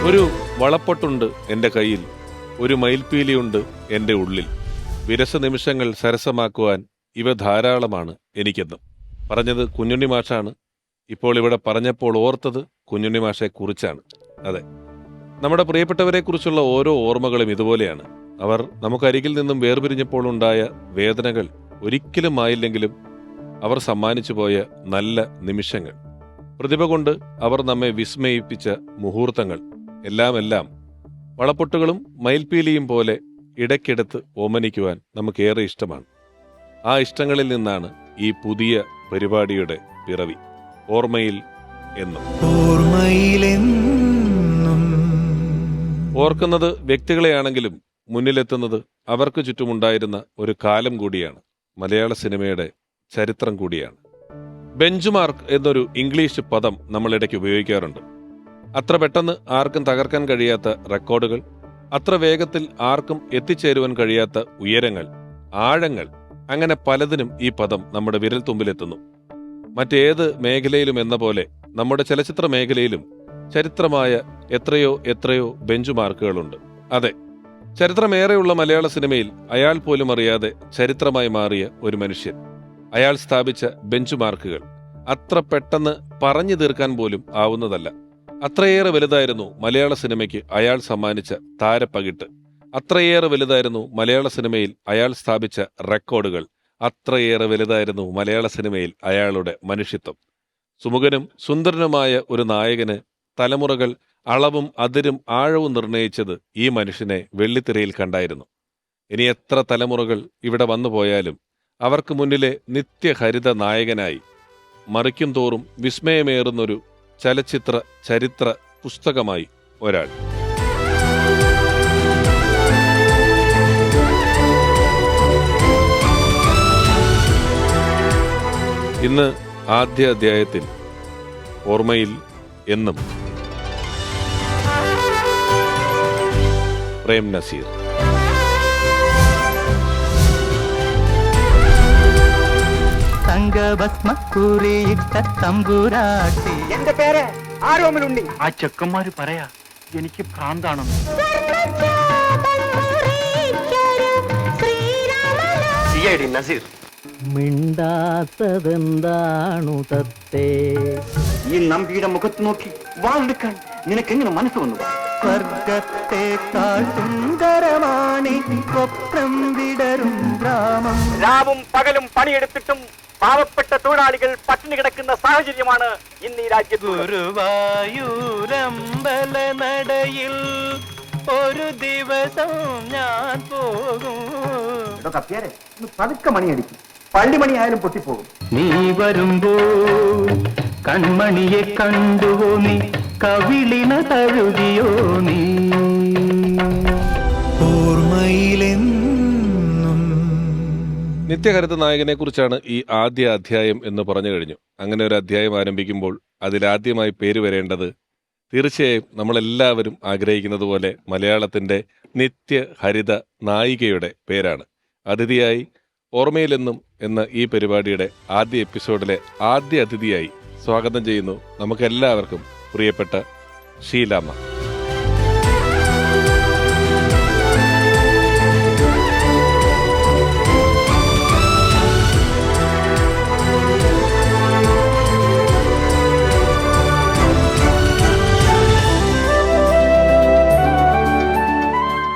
ഒരു വളപ്പൊട്ടുണ്ട് എൻ്റെ കയ്യിൽ, ഒരു മയിൽപ്പീലിയുണ്ട് എൻ്റെ ഉള്ളിൽ. വിരസ നിമിഷങ്ങൾ സരസമാക്കുവാൻ ഇവ ധാരാളമാണ് എനിക്കെന്നും. പറഞ്ഞത് കുഞ്ഞുണ്ണി മാഷാണ്. ഇപ്പോൾ ഇവിടെ പറഞ്ഞപ്പോൾ ഓർത്തത് കുഞ്ഞുണ്ണി മാഷെക്കുറിച്ചാണ്. അതെ, നമ്മുടെ പ്രിയപ്പെട്ടവരെക്കുറിച്ചുള്ള ഓരോ ഓർമ്മകളും ഇതുപോലെയാണ്. അവർ നമുക്കരികിൽ നിന്നും വേർപിരിഞ്ഞപ്പോൾ ഉണ്ടായ വേദനകൾ ഒരിക്കലും ആയില്ലെങ്കിലും അവർ സമ്മാനിച്ചു പോയ നല്ല നിമിഷങ്ങൾ, പ്രതിഭ കൊണ്ട് അവർ നമ്മെ വിസ്മയിപ്പിച്ച മുഹൂർത്തങ്ങൾ എല്ലാം വളപ്പൊട്ടുകളും മയിൽപ്പീലിയും പോലെ ഇടയ്ക്കെടുത്ത് ഓമനിക്കുവാൻ നമുക്കേറെ ഇഷ്ടമാണ്. ആ ഇഷ്ടങ്ങളിൽ നിന്നാണ് ഈ പുതിയ പരിപാടിയുടെ പിറവി. ഓർമ്മയിൽ എന്നും. ഓർക്കുന്നത് വ്യക്തികളെയാണെങ്കിലും മുന്നിലെത്തുന്നത് അവർക്ക് ചുറ്റുമുണ്ടായിരുന്ന ഒരു കാലം കൂടിയാണ്. മലയാള സിനിമയുടെ ചരിത്രം കൂടിയാണ്. ബെഞ്ച് മാർക്ക് എന്നൊരു ഇംഗ്ലീഷ് പദം നമ്മളിടയ്ക്ക് ഉപയോഗിക്കാറുണ്ട്. അത്ര പെട്ടെന്ന് ആർക്കും തകർക്കാൻ കഴിയാത്ത റെക്കോർഡുകൾ, അത്ര വേഗത്തിൽ ആർക്കും എത്തിച്ചേരുവാൻ കഴിയാത്ത ഉയരങ്ങൾ, ആഴങ്ങൾ, അങ്ങനെ പലതിനും ഈ പദം നമ്മുടെ വിരൽത്തുമ്പിലെത്തുന്നു. മറ്റേത് മേഖലയിലും എന്ന പോലെ നമ്മുടെ ചലച്ചിത്ര മേഖലയിലും ചരിത്രമായ എത്രയോ ബെഞ്ച് മാർക്കുകളുണ്ട്. അതെ, ചരിത്രമേറെയുള്ള മലയാള സിനിമയിൽ അയാൾ പോലും അറിയാതെ ചരിത്രമായി മാറിയ ഒരു മനുഷ്യൻ. അയാൾ സ്ഥാപിച്ച ബെഞ്ച് മാർക്കുകൾ അത്ര പെട്ടെന്ന് പറഞ്ഞു തീർക്കാൻ പോലും ആവുന്നതല്ല. അത്രയേറെ വലുതായിരുന്നു മലയാള സിനിമയ്ക്ക് അയാൾ സമ്മാനിച്ച താരപ്പകിട്ട്. അത്രയേറെ വലുതായിരുന്നു മലയാള സിനിമയിൽ അയാൾ സ്ഥാപിച്ച റെക്കോർഡുകൾ. അത്രയേറെ വലുതായിരുന്നു മലയാള സിനിമയിൽ അയാളുടെ മനുഷ്യത്വം. സുമുഖനും സുന്ദരനുമായ ഒരു നായകന് തലമുറകൾ അളവും അതിരും ആഴവും നിർണയിച്ചത് ഈ മനുഷ്യനെ വെള്ളിത്തിരയിൽ കണ്ടായിരുന്നു. ഇനി എത്ര തലമുറകൾ ഇവിടെ വന്നു പോയാലും അവർക്ക് മുന്നിലെ നിത്യഹരിത നായകനായി മറിക്കും തോറും വിസ്മയമേറുന്നൊരു ചരിത്ര പുസ്തകമായി ഒരാൾ. ഇന്ന് ആദ്യ അധ്യായത്തിൽ ഓർമ്മയിൽ എന്നും പ്രേം നസീർ. എന്റെ പേര് ആരോമലുണ്ണി. ആ ചെക്കന്മാര് പറയാ എനിക്ക് ഭ്രാന്താണെന്ന്. നസീർ മിണ്ടാത്തതെന്താണു തത്തേ? ഈ നമ്പിയുടെ മുഖത്ത് നോക്കി വാളെടുക്കാൻ നിനക്കെങ്ങനെ മനസ്സ് വന്നു? സ്വർഗത്തെക്കാൾ സുന്ദരമാണ് സ്വപ്നം വിടരും ഗ്രാമം. രാവും പകലും പണിയെടുത്തിട്ടും പാവപ്പെട്ട തൊഴിലാളികൾ പട്ടിണി കിടക്കുന്ന സാഹചര്യമാണ് ഇന്ന് ഈ രാജ്യത്ത്. ഗുരുവായൂരമ്പല നടയിൽ ഒരു ദിവസം ഞാൻ പോകും. പതുക്കെ മണിയടിക്കും, പള്ളിമണി ആയാലും പൊട്ടിപ്പോകും. നീ വരുമ്പോ കൺമണിയെ കണ്ടുവോ നീ, കവിളിന തഴുകിയോ നീ? ഓർമ്മയിലെന്നും. നിത്യഹരിത നായകനെ കുറിച്ചാണ് ഈ ആദ്യ അധ്യായം എന്ന് പറഞ്ഞു കഴിഞ്ഞു. അങ്ങനെ ഒരു അധ്യായം ആരംഭിക്കുമ്പോൾ അതിലാദ്യമായി പേര് വരേണ്ടത് തീർച്ചയായും നമ്മളെല്ലാവരും ആഗ്രഹിക്കുന്നത് പോലെ മലയാളത്തിന്റെ നിത്യഹരിത നായികയുടെ പേരാണ്. അതിഥിയായി ഓർമ്മയിലെന്നും എന്ന ഈ പരിപാടിയുടെ ആദ്യ എപ്പിസോഡിലെ ആദ്യ അതിഥിയായി സ്വാഗതം ചെയ്യുന്നു നമുക്കെല്ലാവർക്കും പ്രിയപ്പെട്ട ഷീലാമ്മ.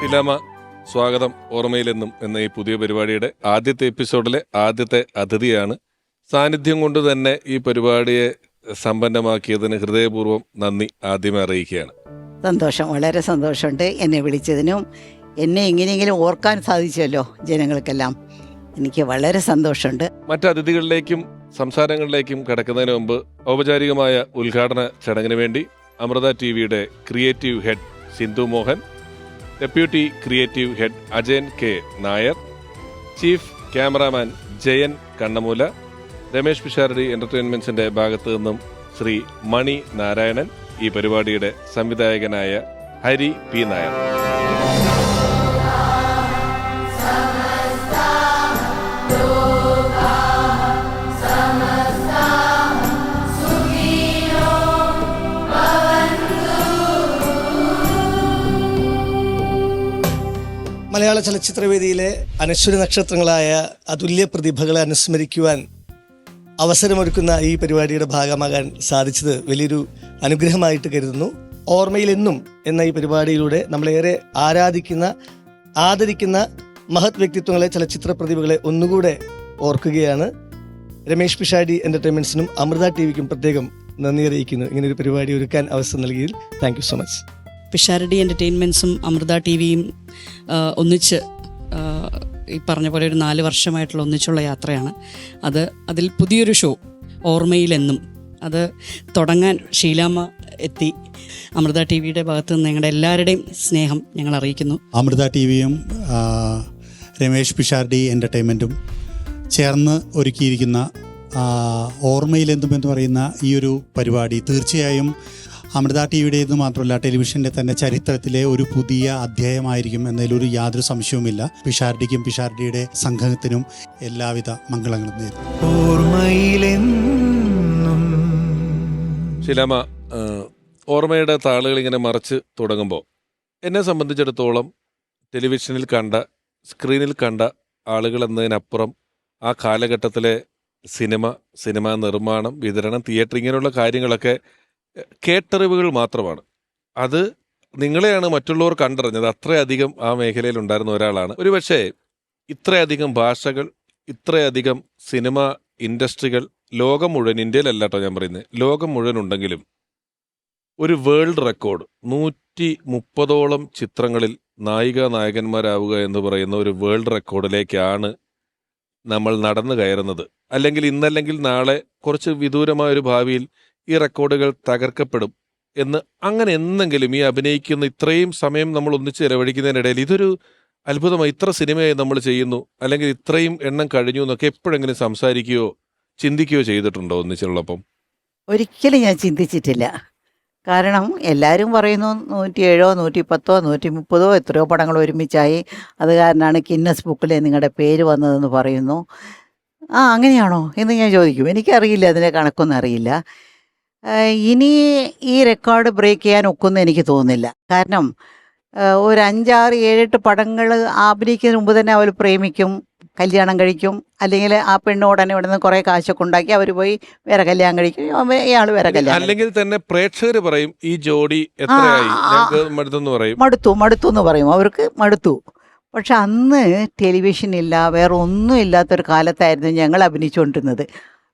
ഷീലാമ്മ, സ്വാഗതം ഓർമ്മയിലെന്നും എന്ന ഈ പുതിയ പരിപാടിയുടെ ആദ്യത്തെ എപ്പിസോഡിലെ ആദ്യത്തെ അതിഥിയാണ്. സാന്നിധ്യം കൊണ്ട് തന്നെ ഈ പരിപാടിയെ സമ്പന്നമാക്കിയതിന് ഹൃദയപൂർവ്വം നന്ദി ആദ്യമേ അറിയിക്കുകയാണ്. സന്തോഷം, വളരെ സന്തോഷമുണ്ട് എന്നെ വിളിച്ചതിനും. എന്നെ എങ്ങനെയെങ്കിലും ഓർക്കാൻ സാധിച്ചല്ലോ ജനങ്ങൾക്കെല്ലാം. എനിക്ക് വളരെ സന്തോഷമുണ്ട്. മറ്റ് അതിഥികളിലേക്കും സംസാരങ്ങളിലേക്കും കടക്കുന്നതിന് മുമ്പ് ഔപചാരികമായ ഉദ്ഘാടന ചടങ്ങിന് വേണ്ടി അമൃത ടിവിയുടെ creative head Sindhu Mohan, deputy creative head Ajayan K Nair, chief cameraman Jayan Kannamoola, Ramesh Pisharody എന്റർടൈൻമെന്റ്സിന്റെ ഭാഗത്തു നിന്നും ശ്രീ മണി നാരായണൻ, ഈ പരിപാടിയുടെ സംവിധായകനായ ഹരി പി നായർ. മലയാള ചലച്ചിത്രവേദിയിലെ അനശ്വര നക്ഷത്രങ്ങളായ അതുല്യ പ്രതിഭകളെ അനുസ്മരിക്കുവാൻ അവസരമൊരുക്കുന്ന ഈ പരിപാടിയുടെ ഭാഗമാകാൻ സാധിച്ചത് വലിയൊരു അനുഗ്രഹമായിട്ട് കരുതുന്നു. ഓർമ്മയിൽ എന്നും എന്ന ഈ പരിപാടിയിലൂടെ നമ്മളേറെ ആദരിക്കുന്ന മഹത് വ്യക്തിത്വങ്ങളെ, ചലച്ചിത്ര പ്രതിഭകളെ ഒന്നുകൂടെ ഓർക്കുകയാണ്. രമേഷ് പിഷാരടി എൻ്റർടൈൻമെൻറ്റ്സിനും അമൃത ടി വിക്കും പ്രത്യേകം നന്ദി അറിയിക്കുന്നു ഇങ്ങനൊരു പരിപാടി ഒരുക്കാൻ അവസരം നൽകിയതിൽ. Thank you so much. Pisharody എൻ്റർടൈൻമെൻറ്റ്സും അമൃത ടി വിയും ഒന്നിച്ച് ഈ പറഞ്ഞ പോലെ ഒരു 4 വർഷമായിട്ടുള്ള ഒന്നിച്ചുള്ള യാത്രയാണ്. അതിൽ പുതിയൊരു ഷോ ഓർമ്മയിലെന്നും അത് തുടങ്ങാൻ ഷീലാമ്മ എത്തി. അമൃത ടി വിയുടെ ഭാഗത്ത് നിന്ന് ഞങ്ങളുടെ എല്ലാവരുടെയും സ്നേഹം ഞങ്ങൾ അറിയിക്കുന്നു. അമൃത ടി വിയും രമേഷ് പിഷാരടി എൻ്റർടൈൻമെൻറ്റും ചേർന്ന് ഒരുക്കിയിരിക്കുന്ന ഓർമ്മയിലെന്തും എന്ന് പറയുന്ന ഈ ഒരു പരിപാടി തീർച്ചയായും അമൃത ടി വിയുടേത് മാത്രമല്ല, ടെലിവിഷൻ്റെ തന്നെ ചരിത്രത്തിലെ ഒരു പുതിയ അധ്യായമായിരിക്കും എന്നതിലൊരു യാതൊരു സംശയവുമില്ല. പിഷാരടിക്കും പിഷാരടിയുടെ സംഘത്തിനും എല്ലാവിധ മംഗളങ്ങളും നേരുന്നു. ശീലാമ്മ, ഓർമ്മയുടെ താളുകൾ ഇങ്ങനെ മറച്ച് തുടങ്ങുമ്പോൾ എന്നെ സംബന്ധിച്ചിടത്തോളം ടെലിവിഷനിൽ കണ്ട, സ്ക്രീനിൽ കണ്ട ആളുകൾ എന്നതിനപ്പുറം ആ കാലഘട്ടത്തിലെ സിനിമ നിർമ്മാണം, വിതരണം, തിയേറ്റർ, ഇങ്ങനെയുള്ള കാര്യങ്ങളൊക്കെ കേട്ടറിവുകൾ മാത്രമാണ്. അത് നിങ്ങളെയാണ് മറ്റുള്ളവർ കണ്ടറിഞ്ഞത്. അത്രയധികം ആ മേഖലയിൽ ഉണ്ടായിരുന്ന ഒരാളാണ്. ഒരുപക്ഷെ ഇത്രയധികം ഭാഷകൾ, ഇത്രയധികം സിനിമ ഇൻഡസ്ട്രികൾ ലോകം മുഴുവൻ, ഇന്ത്യയിലല്ല കേട്ടോ ഞാൻ പറയുന്നത്, ലോകം മുഴുവൻ ഉണ്ടെങ്കിലും ഒരു വേൾഡ് റെക്കോർഡ് 130ഓളം ചിത്രങ്ങളിൽ നായികനായകന്മാരാവുക എന്ന് പറയുന്ന ഒരു വേൾഡ് റെക്കോർഡിലേക്കാണ് നമ്മൾ നടന്നു കയറുന്നത്. അല്ലെങ്കിൽ ഇന്നല്ലെങ്കിൽ നാളെ, കുറച്ച് വിദൂരമായൊരു ഭാവിയിൽ ഈ റെക്കോർഡുകൾ തകർക്കപ്പെടും എന്ന്. അങ്ങനെ എന്തെങ്കിലും ഈ അഭിനയിക്കുന്ന ഇത്രയും സമയം നമ്മൾ ഒന്നിച്ച് ചെലവഴിക്കുന്നതിനിടയിൽ ഇതൊരു അത്ഭുതമായി, ഇത്ര സിനിമയായി നമ്മൾ ചെയ്യുന്നു, അല്ലെങ്കിൽ ഇത്രയും എണ്ണം കഴിഞ്ഞു എന്നൊക്കെ എപ്പോഴെങ്കിലും സംസാരിക്കുകയോ ചിന്തിക്കുകയോ ചെയ്തിട്ടുണ്ടോ ഒന്നിച്ചുള്ളപ്പം? ഒരിക്കലും ഞാൻ ചിന്തിച്ചിട്ടില്ല. കാരണം എല്ലാവരും പറയുന്നു 107, 110, 130 എത്രയോ പടങ്ങൾ ഒരുമിച്ചായി, അത് കാരണമാണ് ഗിന്നസ് ബുക്കിൽ നിങ്ങളുടെ പേര് വന്നതെന്ന് പറയുന്നു. അങ്ങനെയാണോ എന്ന് ഞാൻ ചോദിക്കും. എനിക്കറിയില്ല, അതിൻ്റെ കണക്കൊന്നും അറിയില്ല. ഇനി ഈ റെക്കോർഡ് ബ്രേക്ക് ചെയ്യാൻ ഒക്കുമെന്ന് എനിക്ക് തോന്നുന്നില്ല. കാരണം ഒരു 5, 6, 7, 8 പടങ്ങൾ അഭിനയിക്കുന്നതിന് മുമ്പ് തന്നെ അവർ പ്രേമിക്കും, കല്യാണം കഴിക്കും, അല്ലെങ്കിൽ ആ പെണ്ണോടനെ ഇവിടെ നിന്ന് കുറേ കാശൊക്കെ ഉണ്ടാക്കി അവർ പോയി വേറെ കല്യാണം കഴിക്കും, ഇയാൾ വേറെ കല്യാണം. അല്ലെങ്കിൽ തന്നെ പ്രേക്ഷകർ പറയും ഈ ജോഡി എത്രയായി, മടുത്തു എന്ന് പറയും, അവർക്ക് മടുത്തു. പക്ഷെ അന്ന് ടെലിവിഷൻ ഇല്ല, വേറെ ഒന്നും ഇല്ലാത്തൊരു കാലത്തായിരുന്നു ഞങ്ങൾ അഭിനയിച്ചുകൊണ്ടിരുന്നത്.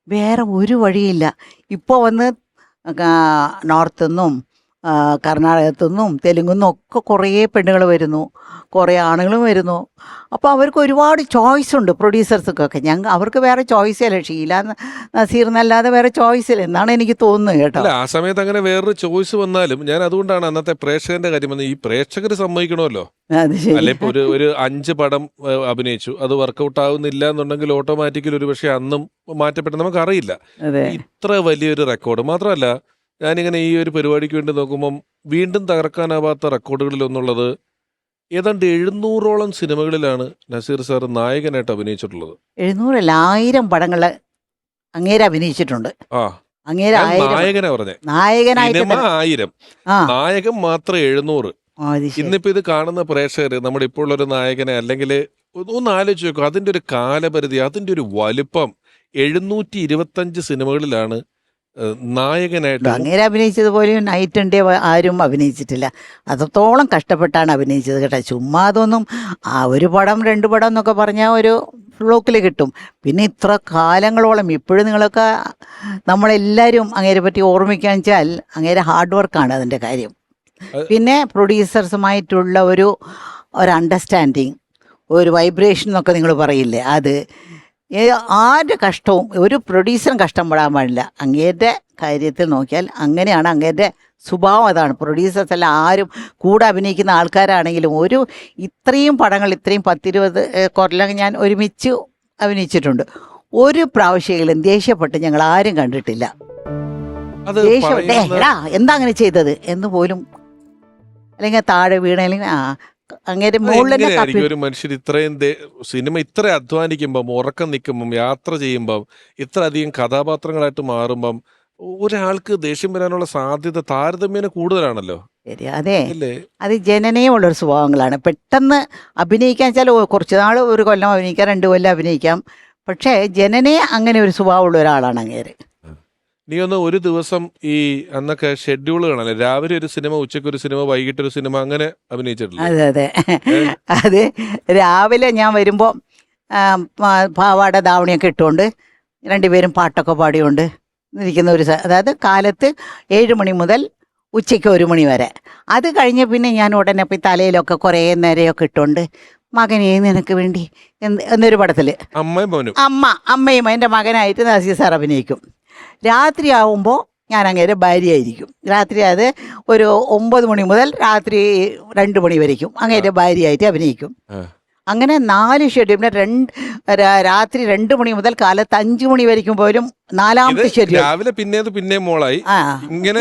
വേറെ ഒരു വഴിയില്ല. ഇപ്പോൾ വന്ന് നോർത്ത് നിന്നും കർണാടകത്തു നിന്നും തെലുങ്കിൽ നിന്നും ഒക്കെ കുറേ പെണ്ണുകൾ വരുന്നു, കുറേ ആണുങ്ങളും വരുന്നു. അപ്പോൾ അവർക്ക് ഒരുപാട് ചോയ്സ് ഉണ്ട് പ്രൊഡ്യൂസേഴ്സൊക്കെ. അവർക്ക് വേറെ ചോയ്സ് ഇല്ല, ഷീല നസീർ എന്നല്ലാതെ വേറെ ചോയ്സ് ഇല്ല എന്നാണ് എനിക്ക് തോന്നുന്നത് കേട്ടോ. ആ സമയത്ത് അങ്ങനെ വേറൊരു ചോയ്സ് വന്നാലും ഞാൻ അതുകൊണ്ടാണ് അന്നത്തെ പ്രേക്ഷകന്റെ കാര്യം വന്നത്. ഈ പ്രേക്ഷകർ സമ്മതിക്കണമല്ലോ. അല്ലെ, ഇപ്പൊ ഒരു 5 പടം അഭിനയിച്ചു, അത് വർക്കൗട്ട് ആവുന്നില്ല എന്നുണ്ടെങ്കിൽ ഓട്ടോമാറ്റിക്കലി ഒരു പക്ഷേ അന്നും മാറ്റപ്പെട്ട നമുക്കറിയില്ല. ഇത്ര വലിയൊരു റെക്കോർഡ് മാത്രമല്ല, ഞാനിങ്ങനെ ഈ ഒരു പരിപാടിക്ക് വേണ്ടി നോക്കുമ്പം വീണ്ടും തകർക്കാനാവാത്ത റെക്കോർഡുകളിലൊന്നുള്ളത് ഏതാണ്ട് 700ഓളം സിനിമകളിലാണ് നസീർ സാർ നായകനായിട്ട് അഭിനയിച്ചിട്ടുള്ളത്. 700 1000 പടങ്ങൾ അങ്ങേരെ അഭിനയിച്ചിട്ടുണ്ട്. നായകനാ പറഞ്ഞേ, സിനിമ 1000, നായകൻ മാത്രം 700. ഇന്നിപ്പോ ഇത് കാണുന്ന പ്രേക്ഷകർ നമ്മുടെ ഇപ്പോൾ ഉള്ളൊരു നായകനെ, അല്ലെങ്കിൽ ഒന്ന് ആലോചിച്ച് നോക്കും, അതിന്റെ ഒരു കാലപരിധി, അതിന്റെ ഒരു വലുപ്പം. 725 സിനിമകളിലാണ് നായകനായിട്ട്. അങ്ങനെ അഭിനയിച്ചതുപോലെ നൈറ്റ് ആൻഡ് ഡേ ആരും അഭിനയിച്ചിട്ടില്ല. അത്രത്തോളം കഷ്ടപ്പെട്ടാണ് അഭിനയിച്ചത് കേട്ടോ. ചുമ്മാ അതൊന്നും ഒരു പടം 2 പടം എന്നൊക്കെ പറഞ്ഞാൽ ഒരു ഫ്ലോക്കിൽ കിട്ടും. പിന്നെ ഇത്ര കാലങ്ങളോളം ഇപ്പോഴും നിങ്ങളൊക്കെ നമ്മളെല്ലാവരും അങ്ങേരെ പറ്റി ഓർമ്മിക്കാൻ വെച്ചാൽ അങ്ങേരെ ഹാർഡ് വർക്കാണ് അതിൻ്റെ കാര്യം. പിന്നെ പ്രൊഡ്യൂസേഴ്സുമായിട്ടുള്ള ഒരു അണ്ടർസ്റ്റാൻഡിങ്, ഒരു വൈബ്രേഷൻ എന്നൊക്കെ നിങ്ങൾ പറയില്ലേ, അത് ആരുടെ കഷ്ടവും ഒരു പ്രൊഡ്യൂസറും കഷ്ടപ്പെടാൻ പാടില്ല. അങ്ങേരുടെ കാര്യത്തിൽ നോക്കിയാൽ അങ്ങനെയാണ്, അങ്ങേരുടെ സ്വഭാവം അതാണ്. പ്രൊഡ്യൂസേഴ്സ് എല്ലാം ആരും കൂടെ അഭിനയിക്കുന്ന ആൾക്കാരാണെങ്കിലും ഇത്രയും പടങ്ങൾ, ഇത്രയും 10-20 കൊല്ലം ഞാൻ ഒരുമിച്ച് അഭിനയിച്ചിട്ടുണ്ട്. ഒരു പ്രാവശ്യമെങ്കിലും ദേഷ്യപ്പെട്ട് ഞങ്ങൾ ആരും കണ്ടിട്ടില്ല. എന്താ അങ്ങനെ ചെയ്തത് എന്ന് പോലും, അല്ലെങ്കിൽ താഴെ വീണ, അല്ലെങ്കിൽ ഒരു മനുഷ്യർ ഇത്രയും സിനിമ ഇത്ര അധ്വാനിക്കുമ്പം, ഉറക്കം നിൽക്കുമ്പം, യാത്ര ചെയ്യുമ്പം, ഇത്ര അധികം കഥാപാത്രങ്ങളായിട്ട് മാറുമ്പം ഒരാൾക്ക് ദേഷ്യം വരാനുള്ള സാധ്യത താരതമ്യേന കൂടുതലാണല്ലോ. ശരി, അതെ. അല്ലേ? അത് ജനനീയമുള്ളൊരു സ്വഭാവങ്ങളാണ്. പെട്ടെന്ന് അഭിനയിക്കാൻ വെച്ചാൽ കുറച്ച് നാൾ, ഒരു കൊല്ലം അഭിനയിക്കാം, 2 കൊല്ലം അഭിനയിക്കാം. പക്ഷേ ജനനീയ അങ്ങനെ ഒരു സ്വഭാവമുള്ള ഒരാളാണ് അങ്ങേര്. നീ ഒന്ന് ഒരു ദിവസം ഈ അന്നൊക്കെ ഷെഡ്യൂൾ കാണാല്ലേ, രാവിലെ ഒരു സിനിമ, ഉച്ചയ്ക്ക് ഒരു സിനിമ, വൈകിട്ട് ഒരു സിനിമ, അങ്ങനെ അഭിനയിച്ചിട്ടില്ല? അതെ അതെ. അത് രാവിലെ ഞാൻ വരുമ്പോൾ പാവാട ധാവണിയൊക്കെ ഇട്ടുകൊണ്ട് 2 പേരും പാട്ടൊക്കെ പാടിക്കൊണ്ട് ഇരിക്കുന്ന ഒരു അതായത് കാലത്ത് 7 മണി മുതൽ ഉച്ചയ്ക്ക് 1 മണി വരെ. അത് കഴിഞ്ഞ് പിന്നെ ഞാൻ ഉടനെ പോയി തലയിലൊക്കെ കുറേ നേരെയൊക്കെ ഇട്ടുകൊണ്ട് മകനെ നിനക്ക് വേണ്ടി എന്നൊരു പടത്തിൽ അമ്മയും എൻ്റെ മകനായിട്ട് നസീർ സാർ അഭിനയിക്കും. രാത്രി ആവുമ്പോൾ ഞാൻ അങ്ങേരെ ഭാര്യയായിരിക്കും. രാത്രി അത് ഒരു 9 മണി മുതൽ രാത്രി 2 മണി വരയ്ക്കും അങ്ങേരെ ഭാര്യയായിട്ട് അഭിനയിക്കും. അങ്ങനെ 4 ഷെഡ്യൂൾ. രാത്രി 2 മണി മുതൽ കാലത്ത് 5 മണി വരയ്ക്കും പോലും 4ാമത്തെ ഷെഡ്യൂൾ. രാവിലെ പിന്നെ മോളായി ഇങ്ങനെ.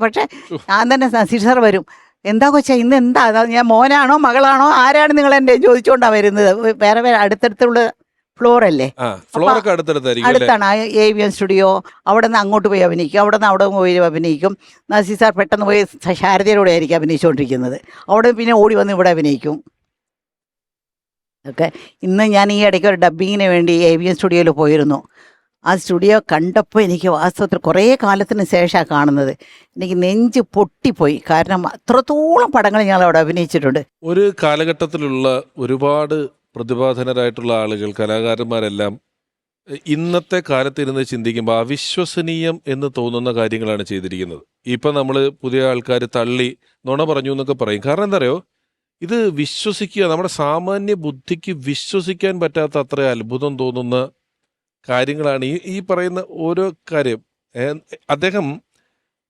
പക്ഷെ ഞാൻ തന്നെ നസീർ സാർ വരും, എന്താ കൊച്ചാ ഇന്ന് എന്താ, ഞാൻ മോനാണോ മകളാണോ ആരാണ് നിങ്ങൾ എൻ്റെ ചോദിച്ചുകൊണ്ടാണ് വരുന്നത്. വേറെ വേറെ അടുത്തടുത്തുള്ള ഫ്ലോറല്ലേ, അടുത്താണ് AVN സ്റ്റുഡിയോ. അവിടെ നിന്ന് അങ്ങോട്ട് പോയി അഭിനയിക്കും, അവിടെ നിന്ന് അവിടെ പോയി അഭിനയിക്കും. നസീർ സാർ പെട്ടെന്ന് പോയി ശാരദയുടെ ആയിരിക്കും അഭിനയിച്ചുകൊണ്ടിരിക്കുന്നത്. അവിടെ പിന്നെ ഓടി വന്ന് ഇവിടെ അഭിനയിക്കും ഒക്കെ. ഇന്ന് ഞാൻ ഈ ഇടയ്ക്ക് ഒരു ഡബ്ബിങ്ങിന് വേണ്ടി AVN സ്റ്റുഡിയോയിൽ പോയിരുന്നു. ആ സ്റ്റുഡിയോ കണ്ടപ്പോൾ എനിക്ക് വാസ്തവത്തിൽ കുറേ കാലത്തിന് ശേഷമാണ് കാണുന്നത്. എനിക്ക് നെഞ്ച് പൊട്ടിപ്പോയി. കാരണം അത്രത്തോളം പടങ്ങൾ ഞാൻ അവിടെ അഭിനയിച്ചിട്ടുണ്ട്. ഒരു കാലഘട്ടത്തിലുള്ള ഒരുപാട് പ്രതിഭാധനരായിട്ടുള്ള ആളുകൾ, കലാകാരന്മാരെല്ലാം ഇന്നത്തെ കാലത്ത് ഇരുന്ന് ചിന്തിക്കുമ്പോൾ അവിശ്വസനീയം എന്ന് തോന്നുന്ന കാര്യങ്ങളാണ് ചെയ്തിരിക്കുന്നത്. ഇപ്പം നമ്മൾ പുതിയ ആൾക്കാർ തള്ളി നുണ പറഞ്ഞു എന്നൊക്കെ പറയും. കാരണം എന്താ അറിയോ, ഇത് വിശ്വസിക്കുക, നമ്മുടെ സാമാന്യ ബുദ്ധിക്ക് വിശ്വസിക്കാൻ പറ്റാത്ത അത്ര അത്ഭുതം തോന്നുന്ന കാര്യങ്ങളാണ് ഈ പറയുന്ന ഓരോ കാര്യം. അദ്ദേഹം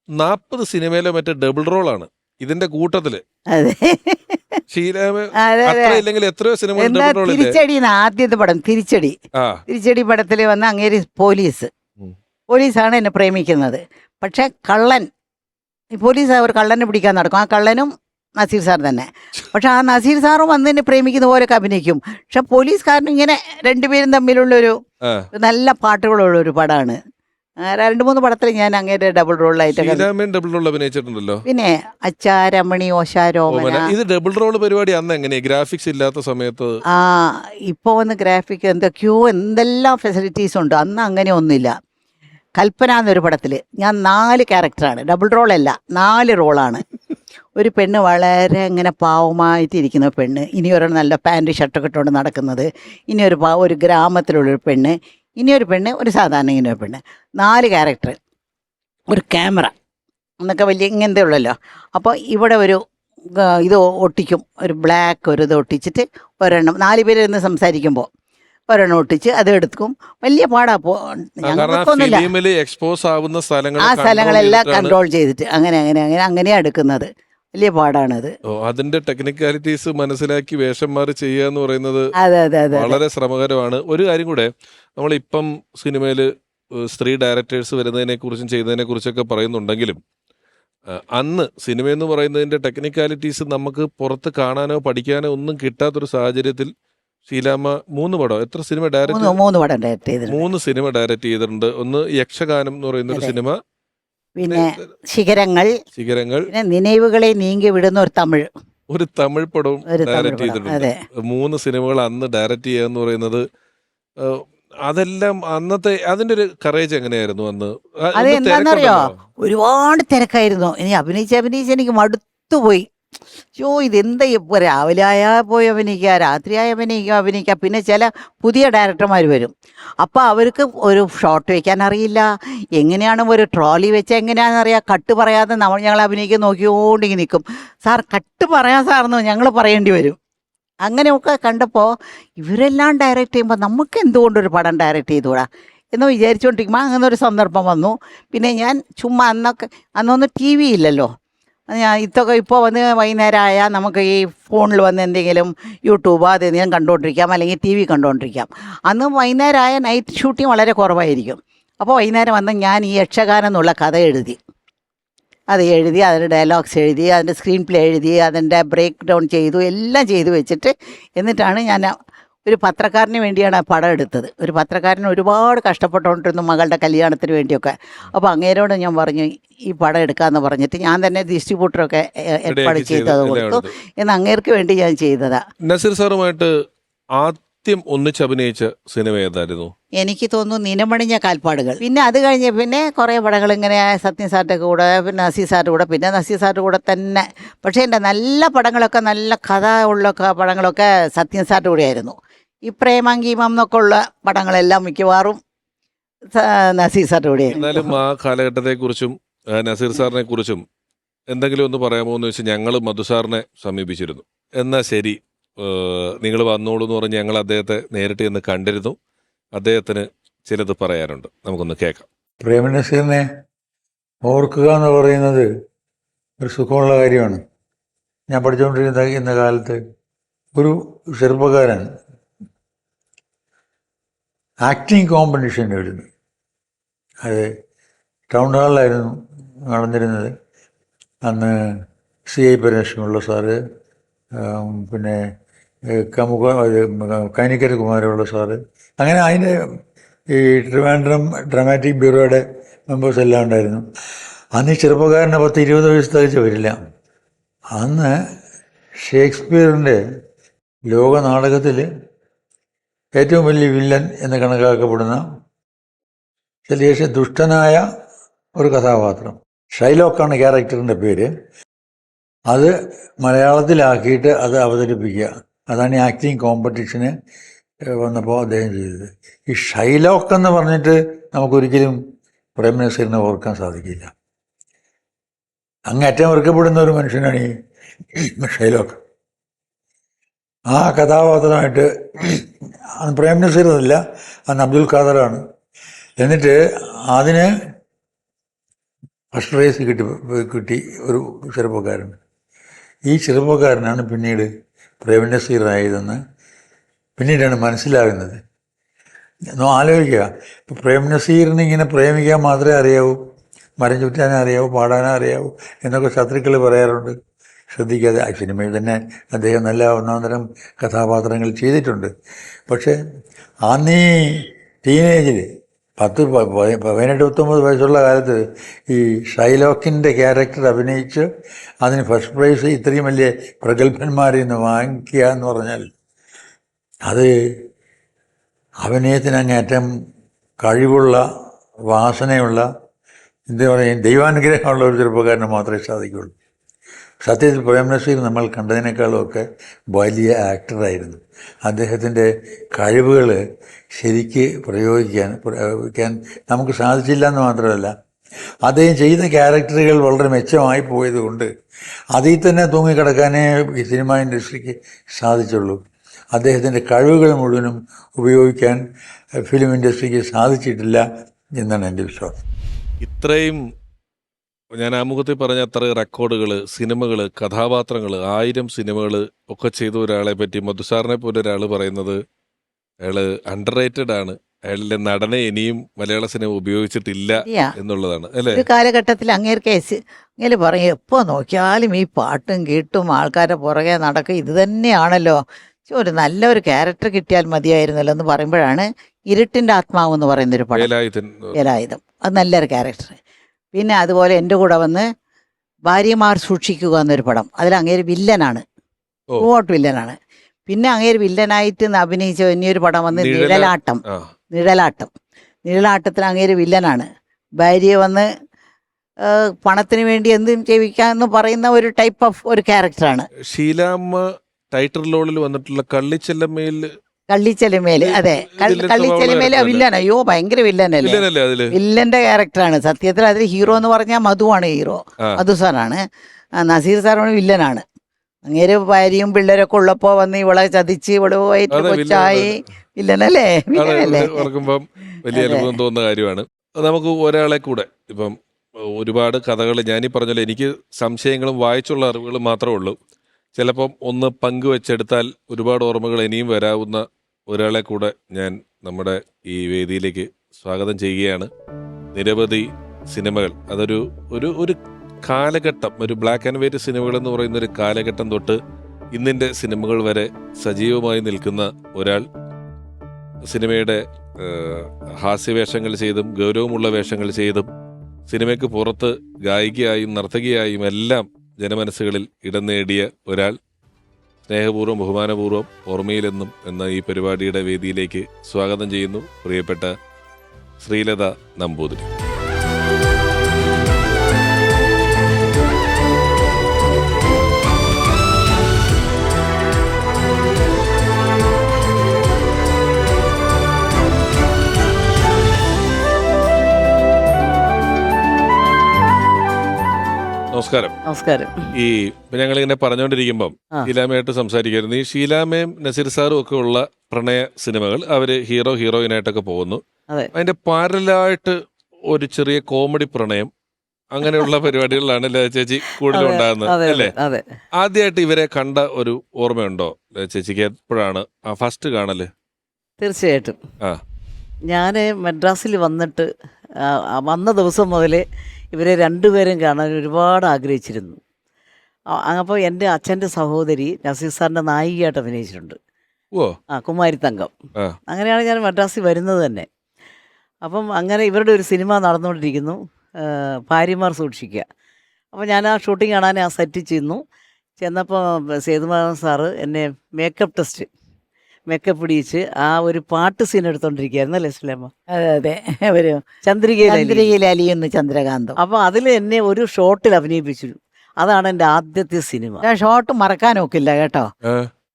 40 സിനിമയിലെ മറ്റേ ഡബിൾ റോളാണ് ഇതിന്റെ കൂട്ടത്തില്. ഇല്ലെങ്കിൽ എത്രയോ സിനിമ. തിരിച്ചടി ആദ്യത്തെ പടം തിരിച്ചടി പടത്തിൽ വന്ന അങ്ങേര് പോലീസാണ് എന്നെ പ്രേമിക്കുന്നത്. പക്ഷെ കള്ളൻ, പോലീസ് അവർ കള്ളനെ പിടിക്കാൻ നടക്കും. ആ കള്ളനും നസീർ സാർ തന്നെ. പക്ഷെ ആ നസീർ സാറും വന്ന് എന്നെ പ്രേമിക്കുന്ന പോലെയൊക്കെ അഭിനയിക്കും. പക്ഷെ പോലീസുകാരനും ഇങ്ങനെ 2 പേരും തമ്മിലുള്ളൊരു നല്ല പാട്ടുകളുള്ള ഒരു പടമാണ്. 2-3 പടത്തിൽ ഞാൻ അങ്ങനെ ഡബിൾ റോളായിട്ട്. ഡബിൾ റോൾ അഭിനയിച്ചിട്ടുണ്ടല്ലോ. പിന്നെ അച്ചാരമണി, ഓശാരോമന. ഇത് ഡബിൾ റോൾ പരിപാടി അന്ന് എങ്ങനെയാ, ഗ്രാഫിക്സ് ഇല്ലാത്ത സമയത്ത്? ഇപ്പൊ വന്ന് ഗ്രാഫിക് എന്തെല്ലാം ഫെസിലിറ്റീസ് ഉണ്ട്. അന്ന് അങ്ങനെ ഒന്നുമില്ല. കൽപ്പന എന്നൊരു പടത്തിൽ ഞാൻ 4 ക്യാരക്ടറാണ്, ഡബിൾ റോളല്ല, 4 റോളാണ്. ഒരു പെണ്ണ് വളരെ ഇങ്ങനെ പാവമായിട്ടിരിക്കുന്ന പെണ്ണ്, ഇനി ഒരു നല്ല പാൻറ് ഷർട്ടൊക്കെ ഇട്ടുകൊണ്ട് നടക്കുന്നത്, ഇനി ഒരു ഗ്രാമത്തിലുള്ളൊരു പെണ്ണ്, ഇനിയൊരു പെണ്ണ്, ഒരു സാധാരണ ഇങ്ങനെ ഒരു പെണ്ണ്. 4 ക്യാരക്ടർ, ഒരു ക്യാമറ എന്നൊക്കെ വലിയ ഇങ്ങനത്തെ ഉള്ളല്ലോ. അപ്പോൾ ഇവിടെ ഒരു ഇത് ഒട്ടിക്കും, ഒരു ബ്ലാക്ക് ഒരു ഇത് ഒട്ടിച്ചിട്ട് ഒരെണ്ണം 4 പേര് ഇരുന്ന് സംസാരിക്കുമ്പോൾ ഒരെണ്ണം ഒട്ടിച്ച് അത് എടുക്കും. വലിയ പാടാ. ആ സ്ഥലങ്ങളെല്ലാം കൺട്രോൾ ചെയ്തിട്ട് അങ്ങനെയാണ് എടുക്കുന്നത്. വലിയ പാടാണത്. അതിന്റെ ടെക്നിക്കാലിറ്റീസ് മനസ്സിലാക്കി വേഷം മാറി ചെയ്യുക എന്ന് പറയുന്നത് വളരെ ശ്രമകരമാണ്. ഒരു കാര്യം കൂടെ, നമ്മളിപ്പം സിനിമയിൽ സ്ത്രീ ഡയറക്ടേഴ്സ് വരുന്നതിനെ കുറിച്ചും ചെയ്യുന്നതിനെ കുറിച്ചൊക്കെ പറയുന്നുണ്ടെങ്കിലും അന്ന് സിനിമ എന്ന് പറയുന്നതിന്റെ ടെക്നിക്കാലിറ്റീസ് നമുക്ക് പുറത്ത് കാണാനോ പഠിക്കാനോ ഒന്നും കിട്ടാത്തൊരു സാഹചര്യത്തിൽ ഷീലാമ്മ 3 പടം, എത്ര സിനിമ ഡയറക്റ്റ് 3 സിനിമ ഡയറക്റ്റ് ചെയ്തിട്ടുണ്ട്. ഒന്ന് യക്ഷഗാനം എന്ന് പറയുന്ന ഒരു സിനിമ, പിന്നെ ശിഖരങ്ങൾ, പിന്നെ നിனைவுകളെ നീങ്ങി വിടുന്ന ഒരു തമിഴ് പടവും ഡയറക്റ്റ് ചെയ്തിട്ടുണ്ട്. 3 സിനിമകൾ അന്ന് ഡയറക്റ്റ് ചെയ്യുക എന്ന് പറയുന്നത്, അതെല്ലാം അന്നത്തെ അതിന്റെ ഒരു കറേജ് എങ്ങനെയായിരുന്നു അന്ന്? അതെന്താണെന്നറിയോ, ഒരുപാട് തിരക്കായിരുന്നു. ഇനി അഭിനയിച്ച് എനിക്ക് മടുത്തുപോയി. ഇതെന്താ ഇപ്പോൾ രാവിലെ ആയാൽ പോയി അഭിനയിക്കുക, രാത്രിയായി അഭിനയിക്കുക. പിന്നെ ചില പുതിയ ഡയറക്ടർമാർ വരും. അപ്പോൾ അവർക്ക് ഒരു ഷോട്ട് വയ്ക്കാൻ അറിയില്ല, എങ്ങനെയാണ് ഒരു ട്രോളി വെച്ചാൽ എങ്ങനെയാണെന്നറിയാം. കട്ട് പറയാതെ ഞങ്ങൾ അഭിനയിക്കാൻ നോക്കിക്കൊണ്ടിങ്ങനെ നിൽക്കും. സാർ കട്ട് പറയാൻ സാറെന്ന് ഞങ്ങൾ പറയേണ്ടി വരും. അങ്ങനെയൊക്കെ കണ്ടപ്പോൾ ഇവരെല്ലാം ഡയറക്റ്റ് ചെയ്യുമ്പോൾ നമുക്ക് എന്തുകൊണ്ടൊരു പടം ഡയറക്റ്റ് ചെയ്തുകൂടാ എന്ന് വിചാരിച്ചുകൊണ്ടിരിക്കുമ്പോൾ അങ്ങനെ ഒരു സന്ദർഭം വന്നു. പിന്നെ ഞാൻ ചുമ്മാ അന്നൊന്നും TV ഇല്ലല്ലോ. ഇപ്പോൾ വന്ന് വൈകുന്നേരം ആയാൽ നമുക്ക് ഈ ഫോണിൽ വന്ന് എന്തെങ്കിലും യൂട്യൂബ് അതെന്തെങ്കിലും കണ്ടുകൊണ്ടിരിക്കാം, അല്ലെങ്കിൽ TV കണ്ടുകൊണ്ടിരിക്കാം. അന്ന് വൈകുന്നേരം ആയ നൈറ്റ് ഷൂട്ടിങ് വളരെ കുറവായിരിക്കും. അപ്പോൾ വൈകുന്നേരം വന്ന് ഞാൻ ഈ യക്ഷഗാനം എന്നുള്ള കഥ എഴുതി, അതിൻ്റെ ഡയലോഗ്സ് എഴുതി, അതിൻ്റെ സ്ക്രീൻ പ്ലേ എഴുതി, അതിൻ്റെ ബ്രേക്ക് ഡൗൺ ചെയ്തു, എല്ലാം ചെയ്തു വെച്ചിട്ട് എന്നിട്ടാണ് ഞാൻ ഒരു പത്രക്കാരന് വേണ്ടിയാണ് ആ പടം എടുത്തത്. ഒരു പത്രക്കാരൻ ഒരുപാട് കഷ്ടപ്പെട്ടുകൊണ്ടിരുന്നു മകളുടെ കല്യാണത്തിന് വേണ്ടിയൊക്കെ. അപ്പോൾ അങ്ങേരോട് ഞാൻ പറഞ്ഞു ഈ പടം എടുക്കാമെന്ന് പറഞ്ഞിട്ട് ഞാൻ തന്നെ ഡിസ്ട്രിബ്യൂട്ടറൊക്കെ ഏർപ്പാട് ചെയ്തത് കൊടുത്തു. എന്ന് അങ്ങേർക്ക് വേണ്ടി ഞാൻ ചെയ്തതാ. നസീർ സാറുമായിട്ട് ആദ്യം ഒന്നിച്ചഭിനയിച്ച സിനിമ ഏതായിരുന്നു? എനിക്ക് തോന്നുന്നു നിലമണിഞ്ഞ കാൽപ്പാടുകൾ. പിന്നെ അത് കഴിഞ്ഞ് പിന്നെ കുറേ പടങ്ങൾ ഇങ്ങനെ സത്യൻ സാറിൻ്റെ കൂടെ, പിന്നെ നസീർ സാറിൻ്റെ കൂടെ, പിന്നെ നസീർ സാറിൻ്റെ കൂടെ തന്നെ. പക്ഷേ എൻ്റെ നല്ല പടങ്ങളൊക്കെ, നല്ല കഥ ഉള്ള പടങ്ങളൊക്കെ സത്യൻ സാറിൻ്റെ കൂടെയായിരുന്നു. ഈ പ്രേമാങ്കീമം എന്നൊക്കെ ഉള്ള പടങ്ങളെല്ലാം മിക്കവാറും നസീർ സാറിൻ്റെ കൂടെയായിരുന്നു. എന്നാലും ആ കാലഘട്ടത്തെക്കുറിച്ചും നസീർ സാറിനെ കുറിച്ചും എന്തെങ്കിലും ഒന്ന് പറയാമോ എന്ന് വെച്ചാൽ ഞങ്ങൾ മധുസാറിനെ സമീപിച്ചിരുന്നു. എന്നാൽ ശരി, നിങ്ങൾ വന്നോളൂ എന്ന് പറഞ്ഞ് ഞങ്ങൾ അദ്ദേഹത്തെ നേരിട്ട് ചെന്ന് കണ്ടിരുന്നു. അദ്ദേഹത്തിന് ചിലത് പറയാനുണ്ട്, നമുക്കൊന്ന് കേൾക്കാം. പ്രേംനസീറിനെ ഓർക്കുക എന്ന് പറയുന്നത് ഒരു സുഖമുള്ള കാര്യമാണ്. ഞാൻ പഠിച്ചുകൊണ്ടിരുന്ന കാലത്ത് ഒരു ചെറുപ്പക്കാരൻ ആക്ടിങ് കോമ്പറ്റീഷൻ എഴുതുന്നു. അത് ടൗൺ ഹാളിലായിരുന്നു നടന്നിരുന്നത്. അന്ന് CI പരമേശ്വരമുള്ള സാറ്, പിന്നെ കൈനിക്കര കുമാരമുള്ള സാറ്, അങ്ങനെ അതിൻ്റെ ഈ ട്രിവാൻഡ്രം ഡ്രാമാറ്റിക് ബ്യൂറോയുടെ മെമ്പേഴ്സ് എല്ലാം ഉണ്ടായിരുന്നു. അന്ന് ഈ ചെറുപ്പക്കാരന് 10-20 വയസ്സ് തികച്ച് വരില്ല. അന്ന് ഷേക്സ്പിയറിൻ്റെ ലോക നാടകത്തിൽ ഏറ്റവും വലിയ വില്ലൻ എന്ന് കണക്കാക്കപ്പെടുന്ന ശേഷം ദുഷ്ടനായ ഒരു കഥാപാത്രം, ഷൈലോക്കാണ് ക്യാരക്ടറിൻ്റെ പേര്. അത് മലയാളത്തിലാക്കിയിട്ട് അത് അവതരിപ്പിക്കുക, അതാണ് ഈ ആക്ടിങ് കോമ്പറ്റീഷന് വന്നപ്പോൾ അദ്ദേഹം ചെയ്തത്. ഈ ഷൈലോക്ക് എന്ന് പറഞ്ഞിട്ട് നമുക്കൊരിക്കലും പ്രേംനസീറിനെ ഓർക്കാൻ സാധിക്കില്ല. അങ്ങേറ്റം ഓർക്കപ്പെടുന്ന ഒരു മനുഷ്യനാണ് ഈ ഷൈലോക്ക്. ആ കഥാപാത്രമായിട്ട് അന്ന് പ്രേംനസീർ എന്നല്ല, അന്ന് അബ്ദുൽ ഖാദറാണ്. എന്നിട്ട് അതിന് ഫസ്റ്റ് പ്രൈസ് കിട്ടി ഒരു ചെറുപ്പക്കാരൻ. ഈ ചെറുപ്പക്കാരനാണ് പിന്നീട് പ്രേംനസീറായതെന്ന് പിന്നീടാണ് മനസ്സിലാകുന്നത്. ആലോചിക്കുക, ഇപ്പോൾ പ്രേംനസീറിന് ഇങ്ങനെ പ്രേമിക്കാൻ മാത്രമേ അറിയാവൂ, മരം ചുറ്റാനേ അറിയാവൂ, പാടാനേ അറിയാവൂ എന്നൊക്കെ ശത്രുക്കൾ പറയാറുണ്ട്. ശ്രദ്ധിക്കാതെ ആ സിനിമയിൽ തന്നെ അദ്ദേഹം നല്ല ഒന്നാന്തരം കഥാപാത്രങ്ങൾ ചെയ്തിട്ടുണ്ട്. പക്ഷേ അന്നീ ടീനേജിൽ 18-19 വയസ്സുള്ള കാലത്ത് ഈ ഷൈലോക്കിൻ്റെ ക്യാരക്ടർ അഭിനയിച്ച് അതിന് ഫസ്റ്റ് പ്രൈസ് ഇത്രയും വലിയ പ്രഗത്ഭന്മാരിൽ നിന്ന് വാങ്ങിക്കുക എന്ന് പറഞ്ഞാൽ അത് അഭിനയത്തിനങ്ങേറ്റം കഴിവുള്ള, വാസനയുള്ള, എന്താ പറയുക, ദൈവാനുഗ്രഹമുള്ള ഒരു ചെറുപ്പക്കാരന് മാത്രമേ സാധിക്കുകയുള്ളൂ. സത്യത്തിൽ പ്രേംനസീർ നമ്മൾ കണ്ടതിനേക്കാളുമൊക്കെ വലിയ ആക്ടറായിരുന്നു. അദ്ദേഹത്തിൻ്റെ കഴിവുകൾ ശരിക്ക് പ്രയോഗിക്കാൻ നമുക്ക് സാധിച്ചില്ല എന്ന് മാത്രമല്ല, അദ്ദേഹം ചെയ്ത ക്യാരക്ടറുകൾ വളരെ മെച്ചമായി പോയതുകൊണ്ട് അതിൽ തന്നെ തൂങ്ങിക്കിടക്കാനേ ഈ സിനിമ ഇൻഡസ്ട്രിക്ക് സാധിച്ചുള്ളൂ. അദ്ദേഹത്തിൻ്റെ കഴിവുകൾ മുഴുവനും ഉപയോഗിക്കാൻ ഫിലിം ഇൻഡസ്ട്രിക്ക് സാധിച്ചിട്ടില്ല എന്നാണ് എൻ്റെ വിശ്വാസം. ഇത്രയും ഞാൻ ആമുഖത്തിൽ പറഞ്ഞ അത്ര റെക്കോർഡുകൾ, സിനിമകൾ, കഥാപാത്രങ്ങൾ, 1000 സിനിമകൾ ഒക്കെ ചെയ്ത ഒരാളെ പറ്റി മധുസാറിനെ പോലെ ഒരാൾ പറയുന്നത് അയാൾ അണ്ടർ റേറ്റഡ് ആണ്, അയാളുടെ നടനെ ഇനിയും മലയാള സിനിമ ഉപയോഗിച്ചിട്ടില്ല എന്നുള്ളതാണ് അല്ലേ? ഒരു കാലഘട്ടത്തിൽ അങ്ങേര് പറയും, എപ്പോൾ നോക്കിയാലും ഈ പാട്ടും കേട്ടും ആൾക്കാരുടെ പുറകെ നടക്കും, ഇത് തന്നെയാണല്ലോ, ഒരു നല്ലൊരു ക്യാരക്ടർ കിട്ടിയാൽ മതിയായിരുന്നല്ലോ എന്ന് പറയുമ്പോഴാണ് ഇരുട്ടിൻ്റെ ആത്മാവ് എന്ന് പറയുന്നൊരു പടം, വേലായുധം. അത് നല്ലൊരു ക്യാരക്ടർ. പിന്നെ അതുപോലെ എൻ്റെ കൂടെ വന്ന് ഭാര്യമാർ സൂക്ഷിക്കുക എന്നൊരു പടം, അതിൽ അങ്ങേര് വില്ലനാണ്, വില്ലനാണ്. പിന്നെ അങ്ങേര് വില്ലനായിട്ട് അഭിനയിച്ച ഇനിയൊരു പടം വന്ന് നിഴലാട്ടത്തിൽ അങ്ങേര് വില്ലനാണ്. ഭാര്യയെ വന്ന് പണത്തിന് വേണ്ടി എന്തും ജീവിക്കാന്ന് പറയുന്ന ഒരു ടൈപ്പ് ഓഫ് ഒരു ക്യാരക്ടറാണ്. ഷീലാമ്മ ടൈറ്റിൽ റോളിൽ വന്നിട്ടുള്ള കള്ളിച്ചെല്ലമ്മേല്, അതെ, കള്ളിച്ചെലിമേല് വില്ലൻ. അയ്യോ, ഭയങ്കര വില്ലനല്ലേ, വില്ലന്റെ ക്യാരക്ടറാണ്. സത്യത്തിൽ അതിൽ ഹീറോ എന്ന് പറഞ്ഞാൽ മധുവാണ് ഹീറോ, മധു സാറാണ്. നസീർ സാറാണ് വില്ലനാണ്. അങ്ങേര് ഭാര്യയും പിള്ളേരൊക്കെ ഉള്ളപ്പോ വന്ന് ഇവളെ ചതിച്ച് ഇവള് പോയിട്ട് കൊച്ചായി വില്ലനല്ലേ. ഓർക്കുമ്പം വലിയ അനുഭവം തോന്നുന്ന കാര്യമാണ്. നമുക്ക് ഒരാളെ കൂടെ, ഇപ്പം ഒരുപാട് കഥകൾ ഞാനീ പറഞ്ഞല്ലോ, എനിക്ക് സംശയങ്ങളും വായിച്ചുള്ള അറിവുകളും മാത്രമേ ഉള്ളൂ. ചിലപ്പം ഒന്ന് പങ്കുവെച്ചെടുത്താൽ ഒരുപാട് ഓർമ്മകൾ ഇനിയും വരാവുന്ന ഒരാളെ കൂടെ ഞാൻ നമ്മുടെ ഈ വേദിയിലേക്ക് സ്വാഗതം ചെയ്യുകയാണ്. നിരവധി സിനിമകൾ, അതൊരു ഒരു കാലഘട്ടം, ഒരു ബ്ലാക്ക് ആൻഡ് വൈറ്റ് സിനിമകൾ എന്ന് പറയുന്ന ഒരു കാലഘട്ടം തൊട്ട് ഇന്നിൻ്റെ സിനിമകൾ വരെ സജീവമായി നിൽക്കുന്ന ഒരാൾ, സിനിമയുടെ ഹാസ്യവേഷങ്ങൾ ചെയ്തും ഗൗരവമുള്ള വേഷങ്ങൾ ചെയ്തും സിനിമയ്ക്ക് പുറത്ത് ഗായികയായും നർത്തകിയായും എല്ലാം ജനമനസ്സുകളിൽ ഇടം നേടിയ ഒരാൾ, സ്നേഹപൂർവ്വം ബഹുമാനപൂർവ്വം ഓർമ്മയിലെന്നും എന്ന ഈ പരിപാടിയുടെ വേദിയിലേക്ക് സ്വാഗതം ചെയ്യുന്നു പ്രിയപ്പെട്ട ശ്രീലത നമ്പൂതിരി. നമസ്കാരം. നമസ്കാരം. ഈ ഞങ്ങളിങ്ങനെ പറഞ്ഞുകൊണ്ടിരിക്കുമ്പം ഷീലാമയായിട്ട് സംസാരിക്കായിരുന്നു. ഈ ഷീലാമയും നസീർ സാറും ഒക്കെ ഉള്ള പ്രണയ സിനിമകൾ അവര് ഹീറോ ഹീറോയിനായിട്ടൊക്കെ പോകുന്നു. അതിന്റെ പാരലായിട്ട് ഒരു ചെറിയ കോമഡി പ്രണയം അങ്ങനെയുള്ള പരിപാടികളിലാണ് ചേച്ചി കൂടുതലും ഉണ്ടാകുന്നത് അല്ലേ? ആദ്യമായിട്ട് ഇവരെ കണ്ട ഒരു ഓർമ്മയുണ്ടോ ചേച്ചിക്ക്? എപ്പോഴാണ് ആ ഫസ്റ്റ് കാണല്? തീർച്ചയായിട്ടും. ഞാൻ മദ്രാസിൽ വന്നിട്ട് വന്ന ദിവസം മുതൽ ഇവരെ രണ്ടുപേരും കാണാൻ ഒരുപാട് ആഗ്രഹിച്ചിരുന്നു. അപ്പോൾ എൻ്റെ അച്ഛൻ്റെ സഹോദരി നസീർ സാറിൻ്റെ നായികയായിട്ട് അഭിനയിച്ചിട്ടുണ്ട്. കുമാരി തങ്കം. അങ്ങനെയാണ് ഞാൻ മദ്രാസിൽ വരുന്നത് തന്നെ. അപ്പം അങ്ങനെ ഇവരുടെ ഒരു സിനിമ നടന്നുകൊണ്ടിരിക്കുന്നു, ഭാര്യമാർ സൂക്ഷിക്കുക. അപ്പോൾ ഞാൻ ആ ഷൂട്ടിംഗ് കാണാൻ ആ സെറ്റിൽ ചെന്നപ്പോൾ സേതുമാധവൻ സാറ് എന്നെ മേക്കപ്പ് ഇടിയിച്ച് ആ ഒരു പാട്ട് സീൻ എടുത്തോണ്ടിരിക്കുകയായിരുന്നു അല്ലേ സുലൈമ? അതെ ഒരു ചന്ദ്രികയിലലിയുന്നു ചന്ദ്രകാന്തം. അപ്പോൾ അതിൽ എന്നെ ഒരു ഷോട്ടിൽ അഭിനയിപ്പിച്ചു. അതാണ് എൻ്റെ ആദ്യത്തെ സിനിമ. ഷോട്ട് മറക്കാൻ ഒക്കില്ല കേട്ടോ.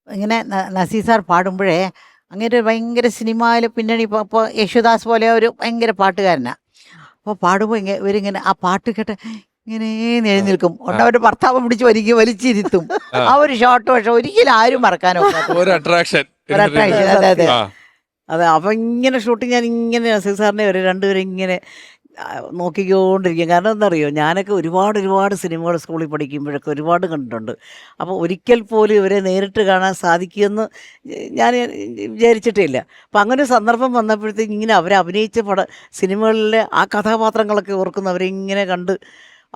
ഇങ്ങനെ നസീർ സാർ പാടുമ്പോഴേ അങ്ങനെ ഭയങ്കര സിനിമയിൽ പിന്നണി ഇപ്പോൾ യേശുദാസ് പോലെ ഒരു ഭയങ്കര പാട്ടുകാരനാണ്. അപ്പോൾ പാടുമ്പോൾ ഇവരിങ്ങനെ ആ പാട്ട് കേട്ട് ഇങ്ങനെ എഴുന്നേൽക്കും. അവരുടെ ഭർത്താവ് പിടിച്ച് വലിച്ചിരുത്തും. ആ ഒരു ഷോട്ട് പക്ഷെ ഒരിക്കലും ആരും മറക്കാനോ അതെ. അപ്പം ഇങ്ങനെ ഷൂട്ടിങ് ഞാൻ ഇങ്ങനെ നസീർ സാറിനെ ഒരു രണ്ടുപേരും ഇങ്ങനെ നോക്കിക്കൊണ്ടിരിക്കും. കാരണം എന്താണെന്നറിയോ, ഞാനൊക്കെ ഒരുപാട് സിനിമകൾ സ്കൂളിൽ പഠിക്കുമ്പോഴൊക്കെ ഒരുപാട് കണ്ടിട്ടുണ്ട്. അപ്പോൾ ഒരിക്കൽ പോലും ഇവരെ നേരിട്ട് കാണാൻ സാധിക്കുമെന്ന് ഞാൻ വിചാരിച്ചിട്ടേ ഇല്ല. അപ്പം അങ്ങനെ ഒരു സന്ദർഭം വന്നപ്പോഴത്തേക്ക് ഇങ്ങനെ അവരെ അഭിനയിച്ച സിനിമകളിലെ ആ കഥാപാത്രങ്ങളൊക്കെ ഓർക്കുന്നവരെ ഇങ്ങനെ കണ്ട്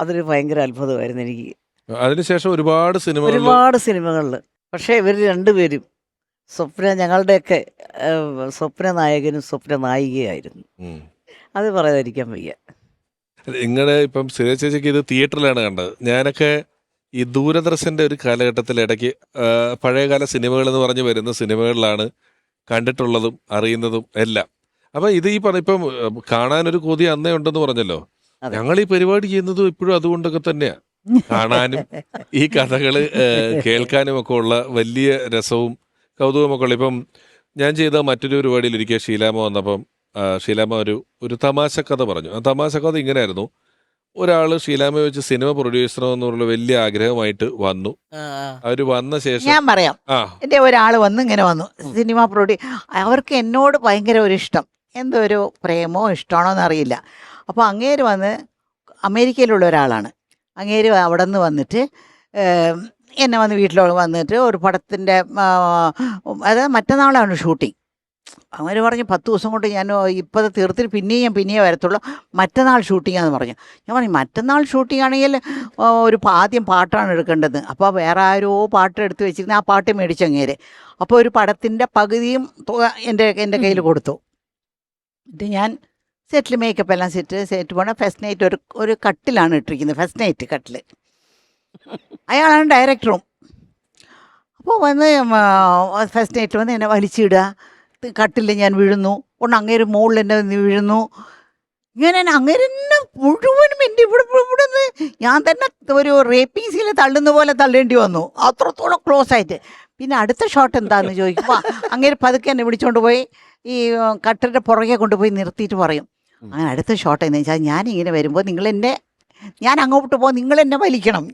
അതൊരു ഭയങ്കര അത്ഭുതമായിരുന്നു എനിക്ക്. അതിനുശേഷം ഒരുപാട് സിനിമകളിൽ പക്ഷേ ഇവർ രണ്ടുപേരും ഞങ്ങളുടെയൊക്കെ സ്വപ്ന നായകനും സ്വപ്ന നായികയായിരുന്നു. അത് പറയാതിരിക്കാൻ വയ്യ. നിങ്ങളുടെ ഇപ്പം ചേച്ചിക്ക് ഇത് തിയേറ്ററിലാണ് കണ്ടത്. ഞാനൊക്കെ ഈ ദൂരദർശൻ്റെ ഒരു കാലഘട്ടത്തിൽ ഇടയ്ക്ക് പഴയകാല സിനിമകൾ എന്ന് പറഞ്ഞ് വരുന്ന സിനിമകളിലാണ് കണ്ടിട്ടുള്ളതും അറിയുന്നതും എല്ലാം. അപ്പം ഇത് ഈ ഇപ്പം കാണാനൊരു കൊതി അന്നേ ഉണ്ടെന്ന് പറഞ്ഞല്ലോ. ഞങ്ങൾ ഈ പരിപാടി ചെയ്യുന്നതും ഇപ്പോഴും അതുകൊണ്ടൊക്കെ തന്നെയാണ്. കാണാനും ഈ കഥകൾ കേൾക്കാനും ഒക്കെ ഉള്ള വലിയ രസവും കൗതുകമൊക്കെ ഉള്ള. ഇപ്പം ഞാൻ ചെയ്ത മറ്റൊരു പരിപാടിയിൽ ഇരിക്കുക ഷീലാമ വന്നപ്പം ഷീലാമ ഒരു തമാശ കഥ പറഞ്ഞു. ആ തമാശ കഥ ഇങ്ങനെയായിരുന്നു. ഒരാൾ ഷീലാമയെ വെച്ച് സിനിമ പ്രൊഡ്യൂസ് ചെയ്യണമെന്നുള്ള വലിയ ആഗ്രഹമായിട്ട് വന്നു. അവർ വന്ന ശേഷം ഞാൻ പറയാം, എൻ്റെ ഒരാൾ ഇങ്ങനെ വന്നു സിനിമ അവർക്ക് എന്നോട് ഭയങ്കര ഒരു ഇഷ്ടം, എന്തോ ഒരു പ്രേമോ ഇഷ്ടമാണോ എന്നറിയില്ല. അപ്പോൾ അങ്ങേര് വന്ന് അമേരിക്കയിലുള്ള ഒരാളാണ്. അങ്ങേര് അവിടെ നിന്ന് വന്നിട്ട് എന്നെ വന്ന് വീട്ടിലോട് വന്നിട്ട് ഒരു പടത്തിൻ്റെ അത് മറ്റന്നാളാണ് ഷൂട്ടിങ്. അങ്ങനെ പറഞ്ഞു 10 ദിവസം കൊണ്ട് ഞാൻ ഇപ്പോൾ തീർത്തിട്ട് പിന്നെയും വരത്തുള്ളൂ, മറ്റന്നാൾ ഷൂട്ടിങ്ങാന്ന് പറഞ്ഞു. ഞാൻ പറഞ്ഞു മറ്റന്നാൾ ഷൂട്ടിംഗ് ആണെങ്കിൽ ആദ്യം പാട്ടാണ് എടുക്കേണ്ടത്. അപ്പോൾ വേറെ ആരോ പാട്ട് എടുത്ത് വെച്ചിരുന്ന ആ പാട്ട് മേടിച്ചങ്ങേര്. അപ്പോൾ ഒരു പടത്തിൻ്റെ പകുതിയും തുക എൻ്റെ കയ്യിൽ കൊടുത്തു. എന്നിട്ട് ഞാൻ സെറ്റിൽ മേക്കപ്പ് എല്ലാം സെറ്റ് പോകണം. ഫസ്റ്റ് നൈറ്റ് ഒരു കട്ടിലാണ് ഇട്ടിരിക്കുന്നത്, ഫസ്റ്റ് നൈറ്റ് കട്ടിൽ. അയാളാണ് ഡയറക്ടറും. അപ്പോൾ വന്ന് ഫസ്റ്റ് നൈറ്റ് വന്ന് എന്നെ വലിച്ചിടുക, കട്ടിൽ ഞാൻ വീഴുന്നു, അങ്ങേര് മുകളിൽ എന്നെ വീഴുന്നു. ഇങ്ങനെ അങ്ങേര് എന്നെ മുഴുവനും എൻ്റെ ഇവിടെ നിന്ന് ഞാൻ തന്നെ ഒരു റേപ്പിംഗ് സീനിൽ തള്ളുന്ന പോലെ തള്ളേണ്ടി വന്നു, അത്രത്തോളം ക്ലോസ് ആയിട്ട്. പിന്നെ അടുത്ത ഷോട്ട് എന്താണെന്ന് ചോദിക്കുമ്പോൾ അങ്ങേര് പതുക്കെ എന്നെ വിളിച്ചുകൊണ്ട് പോയി ഈ കട്ടലിൻ്റെ പുറകെ കൊണ്ടുപോയി നിർത്തിയിട്ട് പറയും, അങ്ങനെ അടുത്ത ഷോട്ട് എന്ന് വെച്ചാൽ ഞാനിങ്ങനെ വരുമ്പോൾ ഞാൻ അങ്ങോട്ട് പോകുമ്പോൾ നിങ്ങളെന്നെ വലിക്കണം,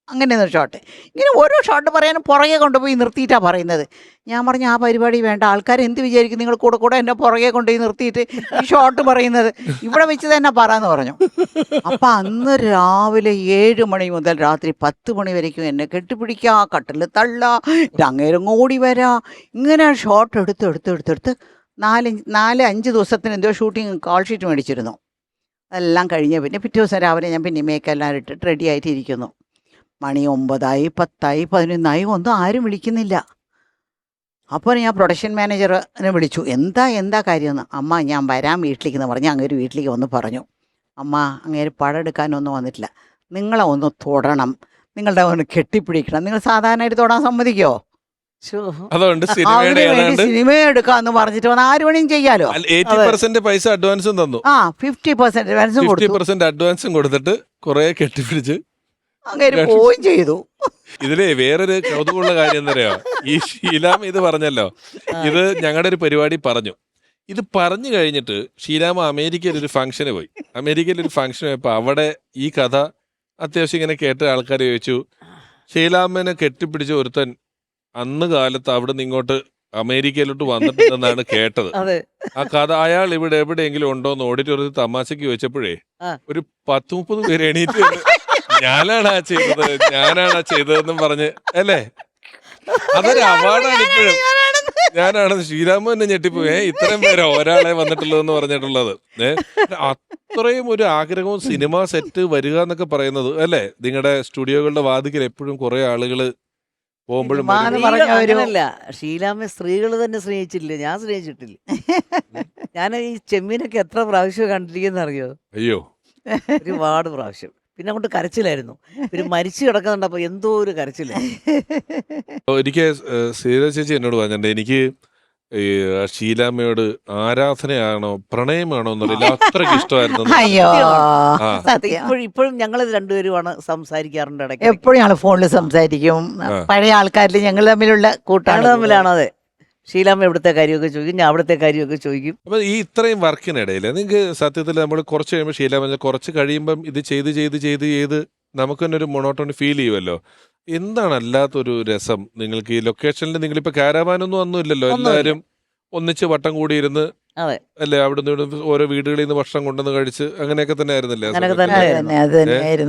അങ്ങനെ ഒരു ഷോട്ട്. ഇങ്ങനെ ഓരോ ഷോട്ട് പറയാനും പുറകെ കൊണ്ടുപോയി നിർത്തിയിട്ടാണ് പറയുന്നത്. ഞാൻ പറഞ്ഞു ആ പരിപാടി വേണ്ട, ആൾക്കാർ എന്ത് വിചാരിക്കും, നിങ്ങൾ കൂടെ എന്നെ പുറകെ കൊണ്ടുപോയി നിർത്തിയിട്ട് ഈ ഷോട്ട് പറയുന്നത്, ഇവിടെ വെച്ച് തന്നെ പറയാമെന്ന് പറഞ്ഞു. അപ്പം അന്ന് രാവിലെ 7 മണി മുതൽ രാത്രി 10 മണി വരയ്ക്കും എന്നെ കെട്ടിപ്പിടിക്കുക, കട്ടിൽ തള്ളുക, അങ്ങേരും ഓടി വരാ. ഇങ്ങനെ ഷോട്ട് എടുത്ത് 4-5 ദിവസത്തിന് എന്തോ ഷൂട്ടിങ് കോൾ ഷീറ്റ് മേടിച്ചിരുന്നു. അതെല്ലാം കഴിഞ്ഞ് പിന്നെ പിറ്റേ ദിവസം രാവിലെ ഞാൻ പിന്നെ മേക്കെല്ലാം ഇട്ടിട്ട് റെഡി ആയിട്ടിരിക്കുന്നു. മണി 9 10 11 ഒന്നും ആരും വിളിക്കുന്നില്ല. അപ്പോൾ ഞാൻ പ്രൊഡക്ഷൻ മാനേജറിനെ വിളിച്ചു. എന്താ കാര്യമെന്ന്. അമ്മ ഞാൻ വരാൻ വീട്ടിലേക്ക് എന്ന് പറഞ്ഞ് അങ്ങേര് വീട്ടിലേക്ക് വന്ന് പറഞ്ഞു, അമ്മ അങ്ങേര് പടം എടുക്കാനൊന്നും വന്നിട്ടില്ല, നിങ്ങളെ ഒന്ന് തൊടണം, നിങ്ങളുടെ ഒന്ന് കെട്ടിപ്പിടിക്കണം. നിങ്ങൾ സാധാരണയായിട്ട് തൊടാൻ സമ്മതിക്കോ? അതുകൊണ്ട് അതിനു സിനിമയുടെ വേണ്ടി ഏതാണ്ട് സിനിമ എടുക്കാന്ന് പറഞ്ഞിട്ട് വന്ന് 6 മണിയും ചെയ്യാലോ. 80% പൈസ അഡ്വാൻസും തന്നു. 50% അഡ്വാൻസും കൊടുത്തു. 50% അഡ്വാൻസും കൊടുത്തിട്ട് കുറെ കെട്ടിപ്പിടിച്ച് അങ്ങേര് പോവുകയും ചെയ്തു. ഇതിലെ വേറൊരു കൗതുകമുള്ള കാര്യം എന്താ പറയാ, ഈ ഷീലാമ ഇത് പറഞ്ഞല്ലോ, ഇത് ഞങ്ങളുടെ ഒരു പരിപാടി പറഞ്ഞു. ഇത് പറഞ്ഞു കഴിഞ്ഞിട്ട് ഷീലാമ അമേരിക്കയിൽ ഒരു ഫംഗ്ഷന് പോയി. അമേരിക്കയിൽ ഒരു ഫംഗ്ഷൻ പോയപ്പോൾ അവിടെ ഈ കഥ അത്യാവശ്യം ഇങ്ങനെ കേട്ട ആൾക്കാർ ചോദിച്ചു, ഷീലാമ്മനെ കെട്ടിപ്പിടിച്ച ഒരുത്തൻ അന്ന് കാലത്ത് അവിടെ നിന്ന് ഇങ്ങോട്ട് അമേരിക്കയിലോട്ട് വന്നിട്ടുണ്ടെന്നാണ് കേട്ടത്. ആ കഥ അയാൾ ഇവിടെ എവിടെയെങ്കിലും ഉണ്ടോ എന്ന് ഓഡിറ്റോറിയത്തിൽ തമാശക്ക് ചോദിച്ചപ്പോഴേ ഒരു 10-30 പേര് എണീറ്റ് ഞാനാണാ ചെയ്തതെന്നും പറഞ്ഞ്, അല്ലേ? അതൊരു അവാർഡാണ് ഇപ്പോഴും. ഞാനാണ് ശ്രീരാമൻ എന്നെ ഞെട്ടിപ്പോയി, ഇത്രയും പേരോ ഒരാളെ വന്നിട്ടുള്ളതെന്ന് പറഞ്ഞിട്ടുള്ളത്. അത്രയും ഒരു ആഗ്രഹവും സിനിമ സെറ്റ് വരിക എന്നൊക്കെ പറയുന്നത്, അല്ലേ? നിങ്ങളുടെ സ്റ്റുഡിയോകളുടെ വാതിക്കൽ എപ്പോഴും കുറെ ആളുകള് പോകുമ്പോഴും അങ്ങനല്ല, ഷീലാമ്മ സ്ത്രീകൾ തന്നെ സ്നേഹിച്ചില്ല, ഞാൻ സ്നേഹിച്ചിട്ടില്ല. ഞാൻ ഈ ചെമ്മീനൊക്കെ എത്ര പ്രാവശ്യം കണ്ടിരിക്കുന്ന അറിയോ? അയ്യോ, ഒരുപാട് പ്രാവശ്യം. പിന്നെ അങ്ങോട്ട് കരച്ചിലായിരുന്നു. പിന്നെ മരിച്ചു കിടക്കുന്നുണ്ടപ്പോ എന്തോ ഒരു കരച്ചിലായിരുന്നു. എനിക്ക് സീത ചേച്ചി എന്നോട് പറഞ്ഞിട്ടുണ്ട്, എനിക്ക് ഈ ഷീലാമ്മയോട് ആരാധനയാണോ പ്രണയമാണോ എന്നറിയില്ല, അത്രയ്ക്ക് ഇഷ്ടമായിരുന്നു. അയ്യോ, ഇപ്പോഴും ഞങ്ങൾ രണ്ടുപേരുമാണ് സംസാരിക്കാറുണ്ട് ഇടയ്ക്ക്. എപ്പോഴും ഞങ്ങൾ ഫോണിൽ സംസാരിക്കും. പഴയ ആൾക്കാരിൽ ഞങ്ങൾ തമ്മിലുള്ള കൂട്ടാണ് തമ്മിലാണ്. അതെ, ഷീലാമ്മ എവിടുത്തെ കാര്യമൊക്കെ ചോദിക്കും, ഞാൻ അവിടുത്തെ കാര്യമൊക്കെ ചോദിക്കും. അപ്പൊ ഈ ഇത്രയും വർക്കിനിടയിൽ നിങ്ങൾക്ക് സത്യത്തിൽ നമ്മൾ കുറച്ച് കഴിയുമ്പോൾ ഷീലാമ്മ കുറച്ച് കഴിയുമ്പം ഇത് ചെയ്ത് നമുക്ക് തന്നെ ഒരു മൊണോട്ടോണി ഫീൽ ചെയ്യുമല്ലോ. എന്താണ് അല്ലാത്തൊരു രസം നിങ്ങൾക്ക് ഈ ലൊക്കേഷനിൽ? നിങ്ങളിപ്പോ കാരവാനൊന്നും ഒന്നും ഇല്ലല്ലോ, എല്ലാവരും ഒന്നിച്ച് വട്ടം കൂടിയിരുന്ന്, അല്ലേ? അവിടുന്ന് ഇവിടെ ഓരോ വീടുകളിൽ നിന്ന് ഭക്ഷണം കൊണ്ടുവന്ന് കഴിച്ച് അങ്ങനെയൊക്കെ തന്നെ ആയിരുന്നില്ലേ?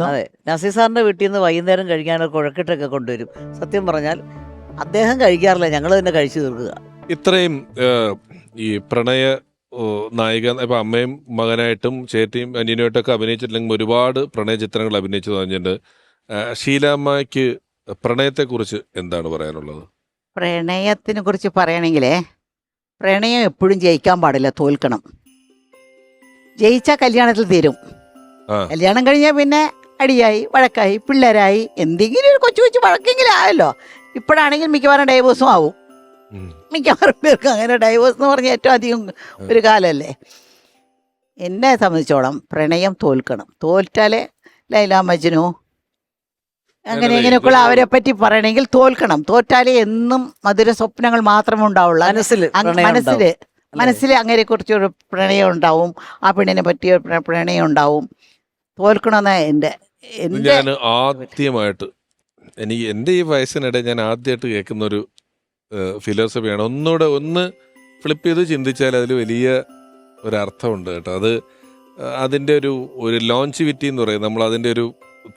അതെ, നസീർ സാറിന്റെ വീട്ടിൽ നിന്ന് വൈകുന്നേരം കഴിക്കാനൊക്കെ കുഴക്കിട്ടൊക്കെ കൊണ്ടുവരും. സത്യം പറഞ്ഞാൽ അദ്ദേഹം കഴിക്കാറില്ല, ഞങ്ങൾ തന്നെ കഴിച്ചു തീർക്കുക. ഇത്രയും ഈ പ്രണയ നായിക, ഇപ്പൊ അമ്മയും മകനായിട്ടും ചേട്ടിയും അനിയനുമായിട്ടൊക്കെ അഭിനയിച്ചിട്ടില്ലെങ്കിൽ ഒരുപാട് പ്രണയ ചിത്രങ്ങൾ അഭിനയിച്ചു തോന്നിയിട്ടുണ്ട്. ഷീലാമ്മയ്ക്ക് പ്രണയത്തെക്കുറിച്ച് എന്താണ് പറയാനുള്ളത്? പ്രണയത്തിനെ കുറിച്ച് പറയണെങ്കിലേ, പ്രണയം എപ്പോഴും ജയിക്കാൻ പാടില്ല, തോൽക്കണം. ജയിച്ചാൽ കല്യാണത്തിൽ തീരും. കല്യാണം കഴിഞ്ഞാൽ പിന്നെ അടിയായി, വഴക്കായി, പിള്ളേരായി, എന്തെങ്കിലും ഒരു കൊച്ചു വഴക്കെങ്കിലും ആയല്ലോ. ഇപ്പോഴാണെങ്കിൽ മിക്കവാറും ഡൈവോഴ്സും ആവും. മിക്കവാറും പേർക്ക് അങ്ങനെ ഡൈവോഴ്സ് എന്ന് പറഞ്ഞാൽ ഏറ്റവും അധികം ഒരു കാലമല്ലേ. എന്നെ സംബന്ധിച്ചോളം പ്രണയം തോൽക്കണം. തോൽറ്റാലേ ലൈല മജ്നു അങ്ങനെ ഇങ്ങനെയൊക്കെയുള്ള അവരെ പറ്റി പറയണമെങ്കിൽ തോൽക്കണം. തോറ്റാലേ എന്നും മധുര സ്വപ്നങ്ങൾ മാത്രമേ ഉണ്ടാവുള്ളൂ മനസ്സിൽ അങ്ങനെ കുറിച്ചൊരു പ്രണയം ഉണ്ടാവും, ആ പെണ്ണിനെ പറ്റിയ പ്രണയം ഉണ്ടാവും. തോൽക്കണമെന്ന് ഞാൻ ആദ്യമായിട്ട് എൻ്റെ ഈ വയസ്സിനിടെ ഞാൻ ആദ്യമായിട്ട് കേൾക്കുന്ന ഒരു ഫിലോസഫിയാണ്. ഒന്ന് ഫ്ലിപ്പ് ചെയ്ത് ചിന്തിച്ചാൽ അതിൽ വലിയ ഒരർത്ഥമുണ്ട് കേട്ടോ. അതിൻ്റെ ഒരു ലോഞ്ചിവിറ്റി എന്ന് പറയും, നമ്മൾ അതിൻ്റെ ഒരു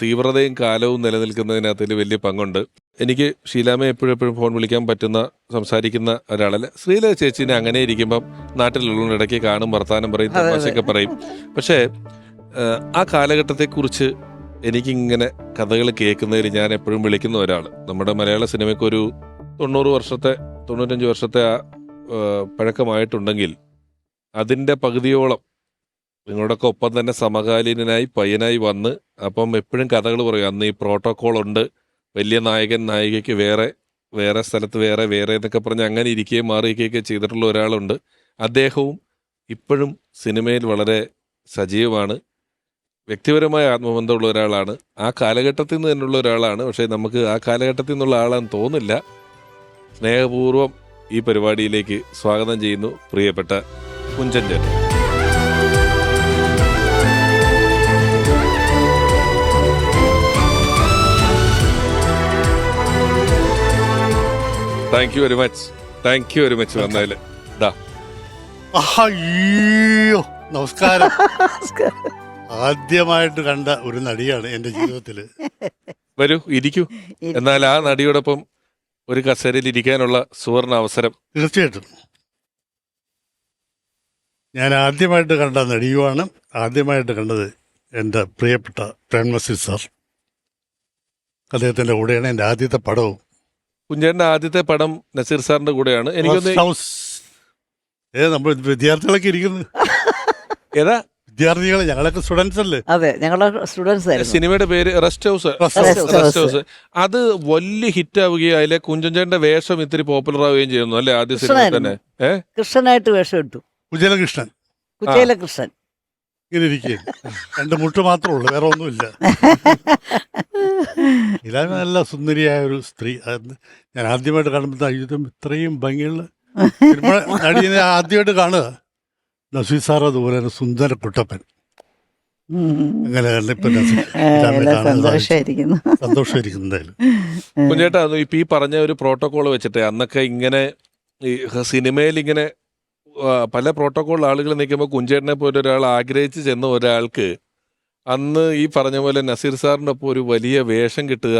തീവ്രതയും കാലവും നിലനിൽക്കുന്നതിനകത്ത് വലിയ പങ്കുണ്ട്. എനിക്ക് ഷീലാമ്മയെ എപ്പോഴും ഫോൺ വിളിക്കാൻ പറ്റുന്ന, സംസാരിക്കുന്ന ഒരാളല്ല. ശ്രീല ചേച്ചീനെ അങ്ങനെ ഇരിക്കുമ്പം നാട്ടിലുള്ള ഇടയ്ക്ക് കാണും, വർത്താനം പറയും, തമാശയൊക്കെ പറയും. പക്ഷേ ആ കാലഘട്ടത്തെക്കുറിച്ച് എനിക്കിങ്ങനെ കഥകൾ കേൾക്കുന്നതിൽ ഞാൻ എപ്പോഴും വിളിക്കുന്ന ഒരാൾ. നമ്മുടെ മലയാള സിനിമയ്ക്ക് ഒരു 95 വർഷത്തെ പഴക്കമായിട്ടുണ്ടെങ്കിൽ അതിൻ്റെ പകുതിയോളം നിങ്ങളുടെയൊക്കെ ഒപ്പം തന്നെ സമകാലീനായി പയ്യനായി വന്ന്, അപ്പം എപ്പോഴും കഥകൾ പറയും. അന്ന് ഈ പ്രോട്ടോക്കോൾ ഉണ്ട്, വലിയ നായകൻ നായികയ്ക്ക് വേറെ സ്ഥലത്ത് വേറെ എന്നൊക്കെ പറഞ്ഞ് അങ്ങനെ ഇരിക്കുകയും മാറിയിരിക്കുകയൊക്കെ ചെയ്തിട്ടുള്ള ഒരാളുണ്ട്. അദ്ദേഹവും ഇപ്പോഴും സിനിമയിൽ വളരെ സജീവമാണ്. വ്യക്തിപരമായ ആത്മബന്ധമുള്ള ഒരാളാണ്. ആ കാലഘട്ടത്തിൽ നിന്ന് തന്നെയുള്ള ഒരാളാണ്. പക്ഷേ നമുക്ക് ആ കാലഘട്ടത്തിൽ നിന്നുള്ള ആളാണെന്ന് തോന്നില്ല. സ്നേഹപൂർവ്വം ഈ പരിപാടിയിലേക്ക് സ്വാഗതം ചെയ്യുന്നു പ്രിയപ്പെട്ട കുഞ്ചൻ ചേട്ടൻ. താങ്ക് യു വെരി മച്ച് വന്നതിൽ. അയ്യോ, നമസ്കാരം. ആദ്യമായിട്ട് കണ്ട ഒരു നടിയാണ് എൻ്റെ ജീവിതത്തില്. വരൂ, ഇരിക്കൂ. എന്നാൽ ആ നടിയോടൊപ്പം ഒരു കസേരയിൽ ഇരിക്കാനുള്ള സുവർണ അവസരം. തീർച്ചയായിട്ടും. ഞാൻ ആദ്യമായിട്ട് കണ്ട നടിയുമാണ്. ആദ്യമായിട്ട് കണ്ടത് എൻ്റെ പ്രിയപ്പെട്ട പ്രേം നസീർ സാർ. അദ്ദേഹത്തിൻ്റെ കൂടെയാണ് എൻ്റെ ആദ്യത്തെ പടവും. കുഞ്ചേട്ടൻ്റെ ആദ്യത്തെ പടം നസീർ സാറിന്റെ കൂടെയാണ്. എനിക്കൊന്ന് റെസ്റ്റ് ഹൗസ്. നമ്മൾ വിദ്യാർത്ഥികളൊക്കെ ഇരിക്കുന്നു. ഏതാ വിദ്യാർത്ഥികളെ, ഞങ്ങളൊക്കെ സ്റ്റുഡൻസ് അല്ലേ. അതെ, ഞങ്ങളുടെ സ്റ്റുഡൻസ് ആയിരുന്നു. സിനിമയുടെ പേര് റെസ്റ്റ് ഹൗസ്. Rest house. അത് വലിയ ഹിറ്റ് ആവുകയും അതിലെ കുഞ്ചൻചേട്ടന്റെ വേഷം ഇത്തിരി പോപ്പുലർ ആവുകയും ചെയ്യുന്നു അല്ലേ ആദ്യ സിനിമ തന്നെ? കൃഷ്ണനായിട്ട് വേഷം ഇട്ടു. കുചേലകൃഷ്ണൻ കുചേലകൃഷ്ണൻ ഇങ്ങനെ ഇരിക്കുകയാണ്. 2 മുട്ട് മാത്രമേ ഉള്ളൂ, വേറെ ഒന്നുമില്ല. ഇതാണ് നല്ല സുന്ദരിയായ ഒരു സ്ത്രീ. അത് ഞാൻ ആദ്യമായിട്ട് കാണുമ്പോൾ അയ്യുധം ഇത്രയും ഭംഗിയുള്ള സിനിമ നടിയെ ആദ്യമായിട്ട് കാണുക. നസീർ സാർ അതുപോലെ തന്നെ സുന്ദര കുട്ടപ്പൻ. അങ്ങനെ സന്തോഷമായിരിക്കുന്നു. സന്തോഷമായിരിക്കും എന്തായാലും. കുഞ്ചേട്ടാ ഇപ്പൊ ഈ പറഞ്ഞ ഒരു പ്രോട്ടോകോൾ വെച്ചിട്ട് അന്നൊക്കെ ഇങ്ങനെ ഈ സിനിമയിൽ ഇങ്ങനെ പല പ്രോട്ടോകോൾ ആളുകൾ നിൽക്കുമ്പോൾ കുഞ്ചേട്ടനെ പോലെ ഒരാൾ ആഗ്രഹിച്ച് ചെന്ന ഒരാൾക്ക് അന്ന് ഈ പറഞ്ഞ പോലെ നസീർ സാറിൻ്റെ ഒപ്പം ഒരു വലിയ വേഷം കിട്ടുക,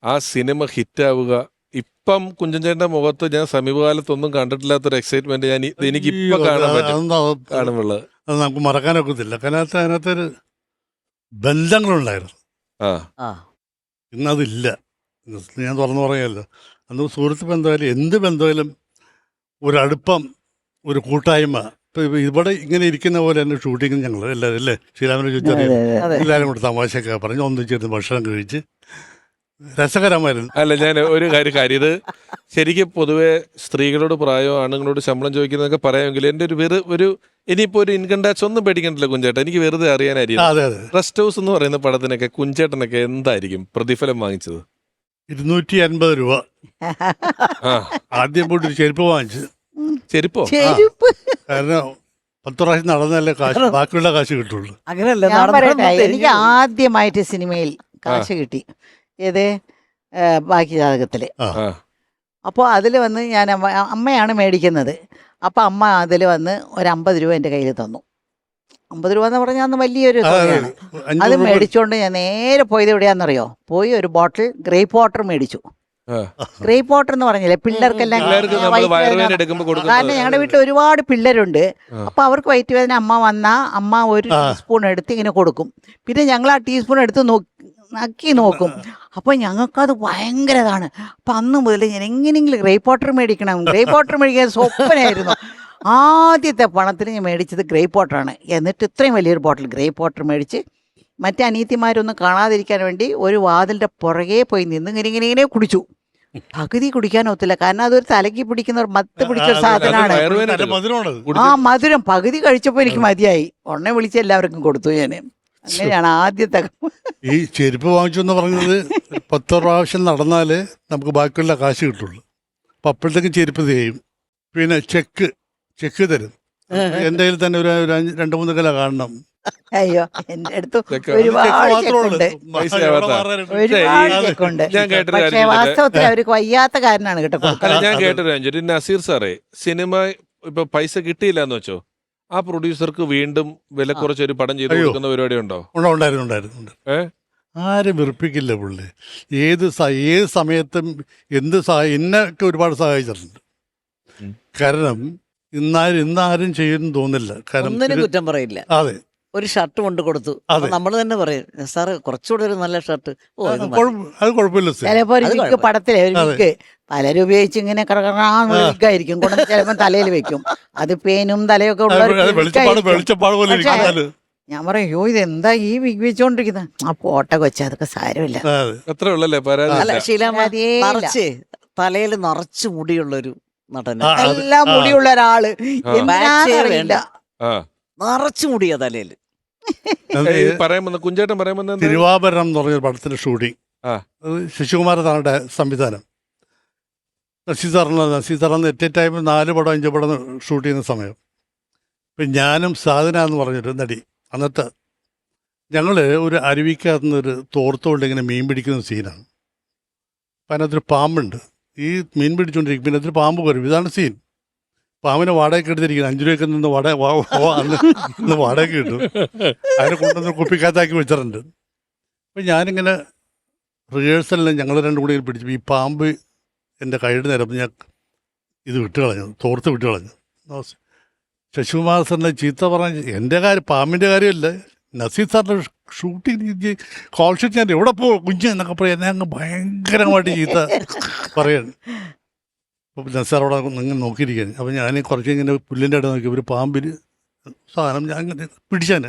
ആ സിനിമ ഹിറ്റാവുക. ഇപ്പം കുഞ്ചൻചേട്ടൻ്റെ മുഖത്ത് ഞാൻ സമീപകാലത്തൊന്നും കണ്ടിട്ടില്ലാത്തൊരു എക്സൈറ്റ്മെന്റ് എനിക്ക് ഇപ്പൊ കാണാൻ പറ്റും. കാണുമ്പോൾ അത് നമുക്ക് മറക്കാനൊക്കത്തില്ല. കാരണം അതിനകത്തൊരു ബന്ധങ്ങളുണ്ടായിരുന്നു. ഇന്നതില്ല. ഞാൻ തുറന്നു പറയാമല്ലോ, അന്ന് സുഹൃത്ത് ബന്ധമായാലും എന്ത് ബന്ധമായാലും ഒരടുപ്പം, ഒരു കൂട്ടായ്മ. ഇപ്പം ഇവിടെ ഇങ്ങനെ ഇരിക്കുന്ന പോലെ തന്നെ ഷൂട്ടിങ് ഞങ്ങൾ എല്ലാവരും അല്ലേ ശ്രീരാമനെ ചോദിച്ചറിയാം. എല്ലാവരും കൂടെ തമാശയൊക്കെ പറഞ്ഞ് ഒന്നിച്ചിരുന്ന് ഭക്ഷണം കഴിച്ച് രസകരമായിരുന്നു. അല്ല, ഞാൻ ഒരു കാര്യം ഇത് ശരിക്കും പൊതുവെ സ്ത്രീകളോട് പ്രായമോ ആണുങ്ങളോട് ശമ്പളം ചോദിക്കുന്നതൊക്കെ പറയാമെങ്കിൽ എൻ്റെ ഒരു ഇനിയിപ്പോൾ ഒരു ഇൻകം ടാക്സ് ഒന്നും പേടിക്കണ്ടല്ലോ കുഞ്ചേട്ടൻ. എനിക്ക് വെറുതെ അറിയാനായിരിക്കും റെസ്റ്റ് ഹൗസ് എന്ന് പറയുന്ന പടത്തിനൊക്കെ കുഞ്ചേട്ടനൊക്കെ എന്തായിരിക്കും പ്രതിഫലം വാങ്ങിച്ചത്? 250 രൂപ. ആദ്യം പോയിട്ട് ഒരു ചെരുപ്പ് വാങ്ങിച്ചു. ചെരുപ്പോ? കാരണം 10 പ്രാവശ്യം നടന്നല്ലേ കാശ്, ബാക്കിയുള്ള കാശ് കിട്ടുള്ളൂ. അങ്ങനെയല്ല, എനിക്ക് ആദ്യമായിട്ട് സിനിമയിൽ കാശ് കിട്ടി. ഏത് ബാക്കി ജാതകത്തില്. അപ്പോൾ അതിൽ വന്ന് ഞാൻ അമ്മയാണ് മേടിക്കുന്നത്. അപ്പോൾ അമ്മ അതിൽ വന്ന് ഒരു 50 രൂപ എൻ്റെ കയ്യിൽ തന്നു. 50 രൂപ എന്ന് പറഞ്ഞാൽ അന്ന് വലിയൊരു തുകയാണ്. അത് മേടിച്ചുകൊണ്ട് ഞാൻ നേരെ പോയത് എവിടെയാണെന്നറിയോ? പോയി ഒരു ബോട്ടിൽ ഗ്രേപ്പ് വാട്ടർ മേടിച്ചു. ഗ്രേപ്പ് വാട്ടർ എന്ന് പറഞ്ഞില്ലേ പിള്ളേർക്കെല്ലാം. കാരണം ഞങ്ങളുടെ വീട്ടിൽ ഒരുപാട് പിള്ളേരുണ്ട്. അപ്പൊ അവർക്ക് വയറ്റ് വേദന അമ്മ ഒരു ടീസ്പൂൺ എടുത്ത് ഇങ്ങനെ കൊടുക്കും. പിന്നെ ഞങ്ങൾ ആ ടീസ്പൂൺ എടുത്ത് നക്കി നോക്കും. അപ്പൊ ഞങ്ങൾക്കത് ഭയങ്കര ഇതാണ്. അപ്പൊ അന്ന് മുതൽ ഞാൻ എങ്ങനെയെങ്കിലും ഗ്രേപ്പ് വാട്ടർ മേടിക്കണം. ഗ്രേപ്പ് വാട്ടർ മേടിക്കാൻ സ്വപ്നമായിരുന്നു. ആദ്യത്തെ പണത്തിന് ഞാൻ മേടിച്ചത് ഗ്രേപ്പ് വാട്ടറാണ്. എന്നിട്ട് ഇത്രയും വലിയൊരു ബോട്ടിൽ ഗ്രേപ്പ് വാട്ടർ മേടിച്ച് മറ്റേ അനിയത്തിമാരൊന്നും കാണാതിരിക്കാൻ വേണ്ടി ഒരു വാതിലിൻ്റെ പുറകെ പോയി നിന്ന് ഇങ്ങനെ കുടിച്ചു. പകുതി കുടിക്കാൻ ഒത്തില്ല, കാരണം അതൊരു തലയ്ക്ക് പിടിക്കുന്ന ഒരു മത്ത് പിടിച്ചൊരു സാധനമാണ്. ആ മധുരം പകുതി കഴിച്ചപ്പോൾ എനിക്ക് മതിയായി. ഉടനെ വിളിച്ച് എല്ലാവർക്കും കൊടുത്തു ഞാൻ. അങ്ങനെയാണ് ആദ്യത്തെ. ഈ ചെരുപ്പ് വാങ്ങിച്ചു എന്ന് പറഞ്ഞത് 10 പ്രാവശ്യം നടന്നാലേ നമുക്ക് ബാക്കിയുള്ള കാശ് കിട്ടുള്ളൂ. അപ്പം അപ്പോഴത്തേക്കും ചെരുപ്പ് ചെയ്യും. പിന്നെ ചെക്ക് തരും. എൻ്റെ കയ്യിൽ തന്നെ ഒരു 2-3 കിലോ കാണണം. അയ്യോ, എൻ്റെ അടുത്ത് ഒരുപാട് ചെക്കുണ്ട്. പക്ഷേ വാസ്തവത്തിൽ അവർക്ക് വയ്യാത്ത കാരനാണ് കേട്ടോ. ഞാൻ കേട്ടൊരു നസീർ സാറേ സിനിമ ഇപ്പൊ പൈസ കിട്ടിയില്ല എന്ന് വെച്ചോ, ആ പ്രൊഡ്യൂസർക്ക് വീണ്ടും വില കുറച്ചൊരു പടം ചെയ്ത് കൊടുക്കുന്ന പരിപാടി ഉണ്ടോ? ഉണ്ടായിരുന്നു. ആരും വെറുപ്പിക്കില്ല പുള്ളി. ഏത് സമയത്തും എന്ത് എന്നൊക്കെ ഒരുപാട് സഹായിച്ചിട്ടുണ്ട്. കാരണം ഇന്നാരും ചെയ്യുമെന്ന് തോന്നില്ല. കാരണം കുറ്റം പറയില്ല. അതെ, ഒരു ഷർട്ട് കൊണ്ട് കൊടുത്തു. നമ്മൾ തന്നെ പറയും, സാറ് കുറച്ചുകൂടെ ഒരു നല്ല ഷർട്ട്. അത് കുഴപ്പമില്ല. ചിലപ്പോ ഒരു വിക്ക് പടത്തിലെ ഒരു വിക്ക് പലരും ഉപയോഗിച്ച് ഇങ്ങനെ വിക്കായിരിക്കും കൊണ്ട് ചിലപ്പോ തലയിൽ വെക്കും. അത് പേനും തലയൊക്കെ ഉള്ള ഞാൻ പറയും, യോ ഇതെന്താ ഈ വിഗ് വെച്ചോണ്ടിരിക്കുന്നത്? ആ പോട്ട കൊച്ച അതൊക്കെ സാരമില്ല. നിറച്ച് തലയിൽ നിറച്ച് മുടിയുള്ളൊരു നടൻ, എല്ലാം മുടിയുള്ള ഒരാള് അറിയില്ല, നിറച്ചു മുടിയ തലയില്. കുഞ്ചേട്ടൻ പറയുമ്പോൾ തിരുവാഭരണം എന്ന് പറഞ്ഞ പടത്തിന്റെ ഷൂട്ടിങ് ശശികുമാർ താങ്കളുടെ സംവിധാനം. നസീർ സാറിന് എറ്റ് എ ടൈം 4 പടം 5 പടം ഷൂട്ട് ചെയ്യുന്ന സമയം. ഇപ്പം ഞാനും സാധന എന്ന് പറഞ്ഞൊരു നടി, അന്നത്തെ ഞങ്ങൾ ഒരു അരുവിക്കകത്തുനിന്നൊരു തോർത്തുകൊണ്ട് ഇങ്ങനെ മീൻ പിടിക്കുന്ന സീനാണ്. അപ്പം അതിനകത്തൊരു പാമ്പുണ്ട്. ഈ മീൻ പിടിച്ചുകൊണ്ടിരിക്കും, പിന്നെ അതിൽ പാമ്പ് വരും. ഇതാണ് സീൻ. പാമ്പിനെ വാടകയ്ക്ക് എടുത്തിരിക്കുന്നത് 5 രൂപയ്ക്ക് നിന്ന് അന്ന് വാടകയ്ക്ക് കിട്ടും. അതിനെ കൊണ്ടുവന്ന് കുപ്പിക്കകത്താക്കി വെച്ചിട്ടുണ്ട്. അപ്പം ഞാനിങ്ങനെ റിഹേഴ്സലിൽ ഞങ്ങൾ 2 കൂടി പിടിച്ചു. ഈ പാമ്പ് എൻ്റെ കൈയുടെ നേരം ഞാൻ ഇത് വിട്ടുകളഞ്ഞു, തോർത്ത് വിട്ടുകളഞ്ഞു. ശശികുമാർ സാറിൻ്റെ ചീത്ത പറഞ്ഞ എൻ്റെ കാര്യം, പാമ്പിൻ്റെ കാര്യമല്ല, നസീർ സാറിൻ്റെ ഷൂട്ടിങ് കോൾ ഷീറ്റ് ഞാൻ എവിടെ പോ കുഞ്ഞ് എന്നൊക്കെ പറയാം. എന്നെ അങ്ങ് ഭയങ്കരമായിട്ട് ചീത്ത പറയാണ്. അപ്പോൾ നസാർ അവിടെ നിങ്ങൾ നോക്കിയിരിക്കാൻ. അപ്പോൾ ഞാൻ കുറച്ച് ഇങ്ങനെ പുല്ലിൻ്റെ ഇടയിൽ നോക്കി ഒരു പാമ്പിന് സാധനം ഞാൻ ഇങ്ങനെ പിടിച്ചാൽ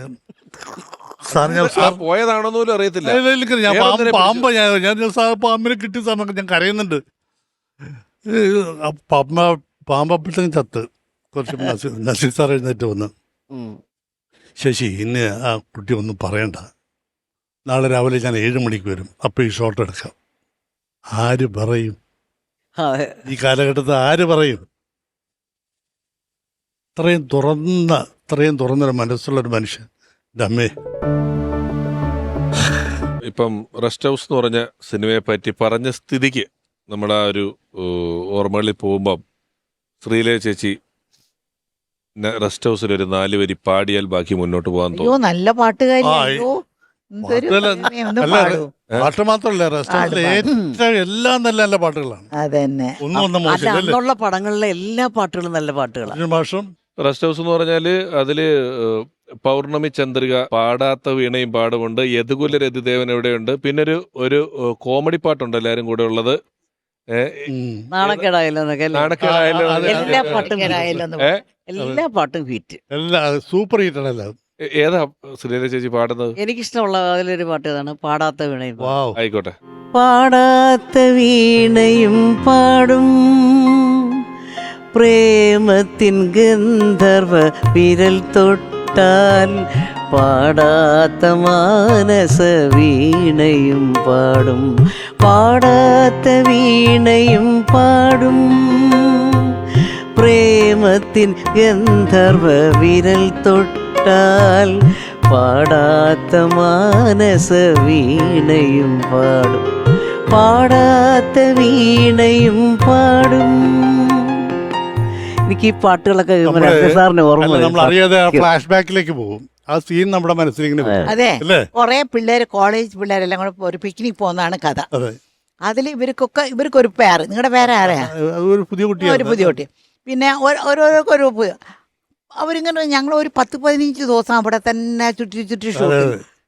സാർ ഞാൻ ആ പോയതാണോന്ന് പോലും അറിയത്തില്ല. ഞാൻ പാമ്പ ഞാൻ സാർ പാമ്പിനെ കിട്ടി സാറിനൊക്കെ ഞാൻ കരയുന്നുണ്ട്. പാമ്പപ്പോഴത്തേക്കും ചത്ത്. കുറച്ച് നസീർ സാർ എഴുന്നേറ്റ് വന്ന്, ശശി ഇന്ന് ആ കുട്ടി ഒന്നും പറയണ്ട, നാളെ രാവിലെ ഞാൻ 7 മണിക്ക് വരും, അപ്പോൾ ഈ ഷോട്ട് എടുക്കാം. ആര് പറയും? ഈ കാലഘട്ടത്തിൽ ആര് പറയും? ഇത്രയും തുറന്നൊരു മനസ്സുള്ളൊരു മനുഷ്യൻ. അമ്മേ. ഇപ്പം റെസ്റ്റ് ഹൗസ് എന്ന് പറഞ്ഞ സിനിമയെ പറ്റി പറഞ്ഞ സ്ഥിതിക്ക് നമ്മുടെ ആ ഒരു ഓർമ്മകളിൽ പോകുമ്പം ശ്രീലയ ചേച്ചി റെസ്റ്റ് ഹൗസിൽ ഒരു 4 വരി പാടിയാൽ ബാക്കി മുന്നോട്ട് പോകാൻ അയ്യോ തോന്നും. നല്ല പാട്ടുകാരി. ആ, അയ്യോ, എന്തൊരു പാട്ടല്ല, ഭംഗിയാ. ഒന്ന് അല്ല, പാടൂ. പാട്ട് മാത്രമല്ല, റെസ്റ്റോറൻറ്റിലെ ഏറ്റവും എല്ലാം നല്ല നല്ല പാട്ടുകളാണ്. അതന്നെ. ഒന്നും അല്ല, മോശമില്ല. അന്നുള്ള പടങ്ങളിലെ എല്ലാ പാട്ടുകളും നല്ല പാട്ടുകളാണ്. ഒരു മാഷം റെസ്റ്റ് ഹൗസ് എന്ന് പറഞ്ഞാൽ അതില് പൗർണമി ചന്ദ്രിക, പാടാത്ത വീണയും പാടുമുണ്ട്, യദുകുല രതിദേവൻ എവിടെയുണ്ട്, പിന്നെ ഒരു കോമഡി പാട്ടുണ്ട് എല്ലാരും കൂടെ ഉള്ളത്. നാണക്കേടായല്ലോ എന്നൊക്കെ അല്ലേ? നാണക്കേടായാലും എല്ലാ പാട്ടും നാണക്കേടായല്ലോ. എല്ലാ പാട്ടും ഹിറ്റ്. എല്ലാം സൂപ്പർ ഹിറ്റാണ് എല്ലാം. ഏതാ ശ്രീലയ ചേച്ചി പാടുന്നത്? എനിക്കിഷ്ടമുള്ള അതിലൊരു പാട്ട് ഏതാണ്? പാടാത്ത വീണയും. വാവ്. ആയിക്കോട്ടെ. പാടാത്ത വീണയും പാടും പ്രേമത്തിൻ ഗന്ധർവ വിരൽ തൊട്ടാൽ, പാടാത്ത മാനസ വീണയും പാടും, പാടാത്ത വീണയും പാടും പ്രേമത്തിൻ ഗന്ധർവ വിരൽ തൊട്ടാൽ, പാടാത്ത മാനസ വീണയും പാടും, പാടാത്ത വീണയും പാടും. എനിക്ക് ഈ പാട്ടുകളൊക്കെ സാറിന് ഓർമ്മ നമ്മൾ അറിയാതെ ഫ്ലാഷ് ബാക്കിലേക്ക് പോകും. ആ സീൻ നമ്മുടെ മനസ്സിലിങ്ങനെ വരും. അതെ, അല്ലേ? കുറെ പിള്ളേര്, കോളേജ് പിള്ളേരെല്ലാം കൂടെ ഒരു പിക്നിക് പോകുന്നതാണ് കഥ. അതെ. അതിൽ ഇവർക്കൊരു പേര്. നിങ്ങളുടെ പേര് ആരെയാ? ഒരു പുതിയ കുട്ടിയാണ്. ഒരു പുതിയ കുട്ടി. പിന്നെ ഓരോരോ അവരിങ്ങനെ ഞങ്ങൾ ഒരു 10-15 ദിവസം അവിടെ തന്നെ ചുറ്റി ഷൂട്ട്.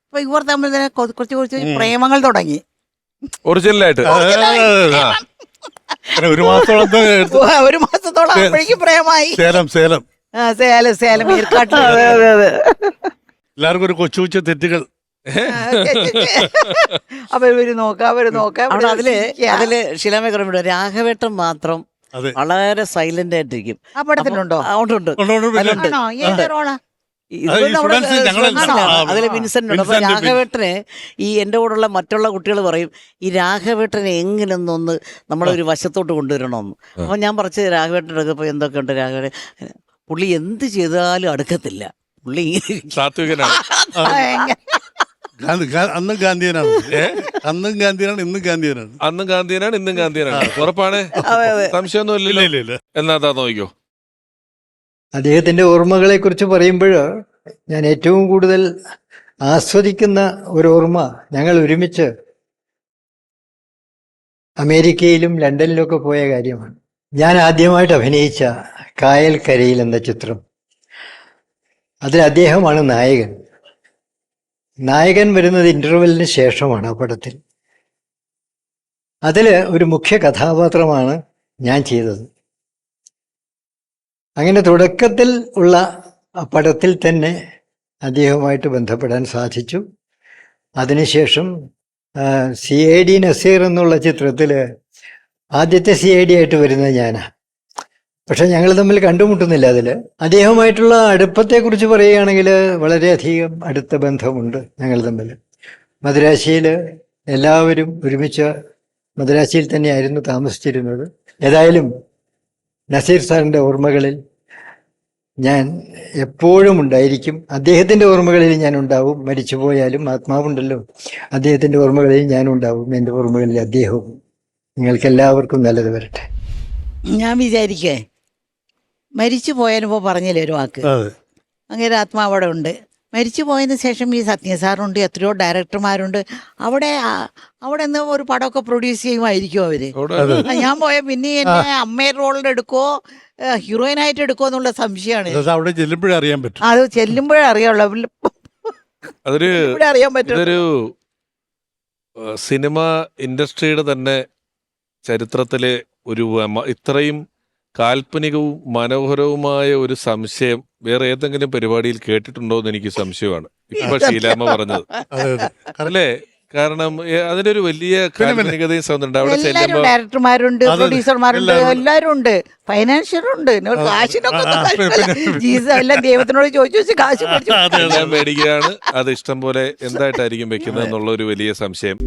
അപ്പൊ ഇവർ തമ്മിൽ തന്നെ കുറച്ച് പ്രേമങ്ങൾ തുടങ്ങി. ഒറിജിനലായിട്ട് ഒരു മാസത്തോളം ഒരു മാസത്തോളം അപ്പോഴേക്കും പ്രേമായി. സേലം സേലം ഏർക്കാട്ടിൽ. എല്ലാവർക്കും ഒരു കൊച്ചു തെറ്റുകൾ. അവര് നോക്കാം. അവിടെ അതില് ശിലാമേഖല രാഘവേട്ടൻ മാത്രം വളരെ സൈലന്റ് ആയിട്ടിരിക്കും. ആ പടത്തിലുണ്ടോ? ഉണ്ട്. ആണോ? ഏത് റോളാ? അതില് വിൻസെന്റ് ഉണ്ട്. അപ്പൊ രാഘവേട്ടനെ ഈ എൻ്റെ കൂടെയുള്ള മറ്റുള്ള കുട്ടികൾ പറയും, ഈ രാഘവേട്ടനെ എങ്ങനെയൊന്നൊന്ന് നമ്മളൊരു വശത്തോട്ട് കൊണ്ടുവരണമെന്ന്. അപ്പൊ ഞാൻ പറിച്ച് രാഘവേട്ടൻ്റെ അടുക്കപ്പോൾ എന്തൊക്കെ ഉണ്ട് രാഘവേട്ടൻ, പുള്ളി എന്ത് ചെയ്താലും അടുക്കത്തില്ല. പുള്ളി സാത്വികനാണ്. അന്നും ഗാന്ധിയനാണ്. അന്നും ഗാന്ധിയനാണ്, ഇന്നും ഗാന്ധിയനാണ്. അന്നും ഗാന്ധിയനാണ്, ഇന്നും ഗാന്ധിയനാണ്. ഉറപ്പാണ്, സംശയമൊന്നുമില്ലല്ലോ. എന്നാ നോക്കിക്കോ. അദ്ദേഹത്തിൻ്റെ ഓർമ്മകളെക്കുറിച്ച് പറയുമ്പോൾ ഞാൻ ഏറ്റവും കൂടുതൽ ആസ്വദിക്കുന്ന ഒരു ഓർമ്മ, ഞങ്ങൾ ഒരുമിച്ച് അമേരിക്കയിലും ലണ്ടനിലൊക്കെ പോയ കാര്യമാണ്. ഞാൻ ആദ്യമായിട്ട് അഭിനയിച്ച കായൽക്കരയിൽ എന്ന ചിത്രം, അതിൽ അദ്ദേഹമാണ് നായകൻ. നായകൻ വരുന്നത് ഇൻ്റർവെല്ലിന് ശേഷമാണ് ആ പടത്തിൽ. അതിൽ ഒരു മുഖ്യ കഥാപാത്രമാണ് ഞാൻ ചെയ്തത്. അങ്ങനെ തുടക്കത്തിൽ ഉള്ള പടത്തിൽ തന്നെ അദ്ദേഹവുമായിട്ട് ബന്ധപ്പെടാൻ സാധിച്ചു. അതിനുശേഷം CID നസീർ എന്നുള്ള ചിത്രത്തിൽ ആദ്യത്തെ CID ആയിട്ട് വരുന്നത് ഞാനാണ്. പക്ഷെ ഞങ്ങൾ തമ്മിൽ കണ്ടുമുട്ടുന്നില്ല. അതിൽ അദ്ദേഹവുമായിട്ടുള്ള അടുപ്പത്തെക്കുറിച്ച് പറയുകയാണെങ്കിൽ വളരെയധികം അടുത്ത ബന്ധമുണ്ട് ഞങ്ങൾ തമ്മിൽ. മദ്രാശിയിൽ എല്ലാവരും ഒരുമിച്ച് മദ്രാശിയിൽ തന്നെയായിരുന്നു താമസിച്ചിരുന്നത്. ഏതായാലും നസീർ സാറിൻ്റെ ഓർമ്മകളിൽ ഞാൻ എപ്പോഴും ഉണ്ടായിരിക്കും. അദ്ദേഹത്തിൻ്റെ ഓർമ്മകളിൽ ഞാൻ ഉണ്ടാവും. മരിച്ചുപോയാലും ആത്മാവുണ്ടല്ലോ, അദ്ദേഹത്തിൻ്റെ ഓർമ്മകളിൽ ഞാനുണ്ടാവും, എൻ്റെ ഓർമ്മകളിൽ അദ്ദേഹവും. നിങ്ങൾക്കെല്ലാവർക്കും നല്ലത് വരട്ടെ. ഞാൻ വിചാരിക്കേ, മരിച്ചു പോയതിനിപ്പോൾ പറഞ്ഞില്ലേ ഒരു വാക്ക്, അങ്ങനെ ആത്മാവ് അവിടെ ഉണ്ട്. മരിച്ചു പോയതിന് ശേഷം ഈ സത്യസാറുണ്ട്, എത്രയോ ഡയറക്ടർമാരുണ്ട്. അവിടെ നിന്ന് ഒരു പടമൊക്കെ പ്രൊഡ്യൂസ് ചെയ്യുമായിരിക്കും അവര്. ഞാൻ പോയ പിന്നെ എന്നെ അമ്മയുടെ റോളിൽ എടുക്കോ ഹീറോയിനായിട്ട് എടുക്കോ എന്നുള്ള സംശയമാണ്. അവിടെ ചെല്ലുമ്പോഴേ അറിയാൻ പറ്റും. അത് ചെല്ലുമ്പോഴേ അറിയാവുള്ളൂ. അതൊരു ഇവിടെ അറിയാൻ പറ്റും. ഇതൊരു സിനിമ ഇൻഡസ്ട്രിയുടെ തന്നെ ചരിത്രത്തിലെ ഒരു ഇത്രയും കാൽപ്പനികവും മനോഹരവുമായ ഒരു സംശയം വേറെ ഏതെങ്കിലും പരിപാടിയിൽ കേട്ടിട്ടുണ്ടോ എന്ന് എനിക്ക് സംശയമാണ് ഇപ്പൊ ഷീലാമ്മ പറഞ്ഞത്. അല്ലേ? കാരണം അതിനൊരു വലിയ കാൽപ്പനികതയും സൗന്ദര്യം അവിടെ എല്ലാവരും ചെല്ലുമ്പോ ഡയറക്ടർമാരുണ്ട്, പ്രൊഡ്യൂസർമാരുണ്ട്, എല്ലാവരും ഉണ്ട്, ഫൈനാൻഷ്യറുണ്ട്. കാശിനൊക്കെ എല്ലാം ദൈവത്തിനോട് ചോദിച്ചു കാശ് ഞാൻ മേടിക്കുകയാണ്. അത് ഇഷ്ടം പോലെ എന്തായിട്ടായിരിക്കും വെക്കുന്നത് എന്നുള്ള ഒരു വലിയ സംശയം.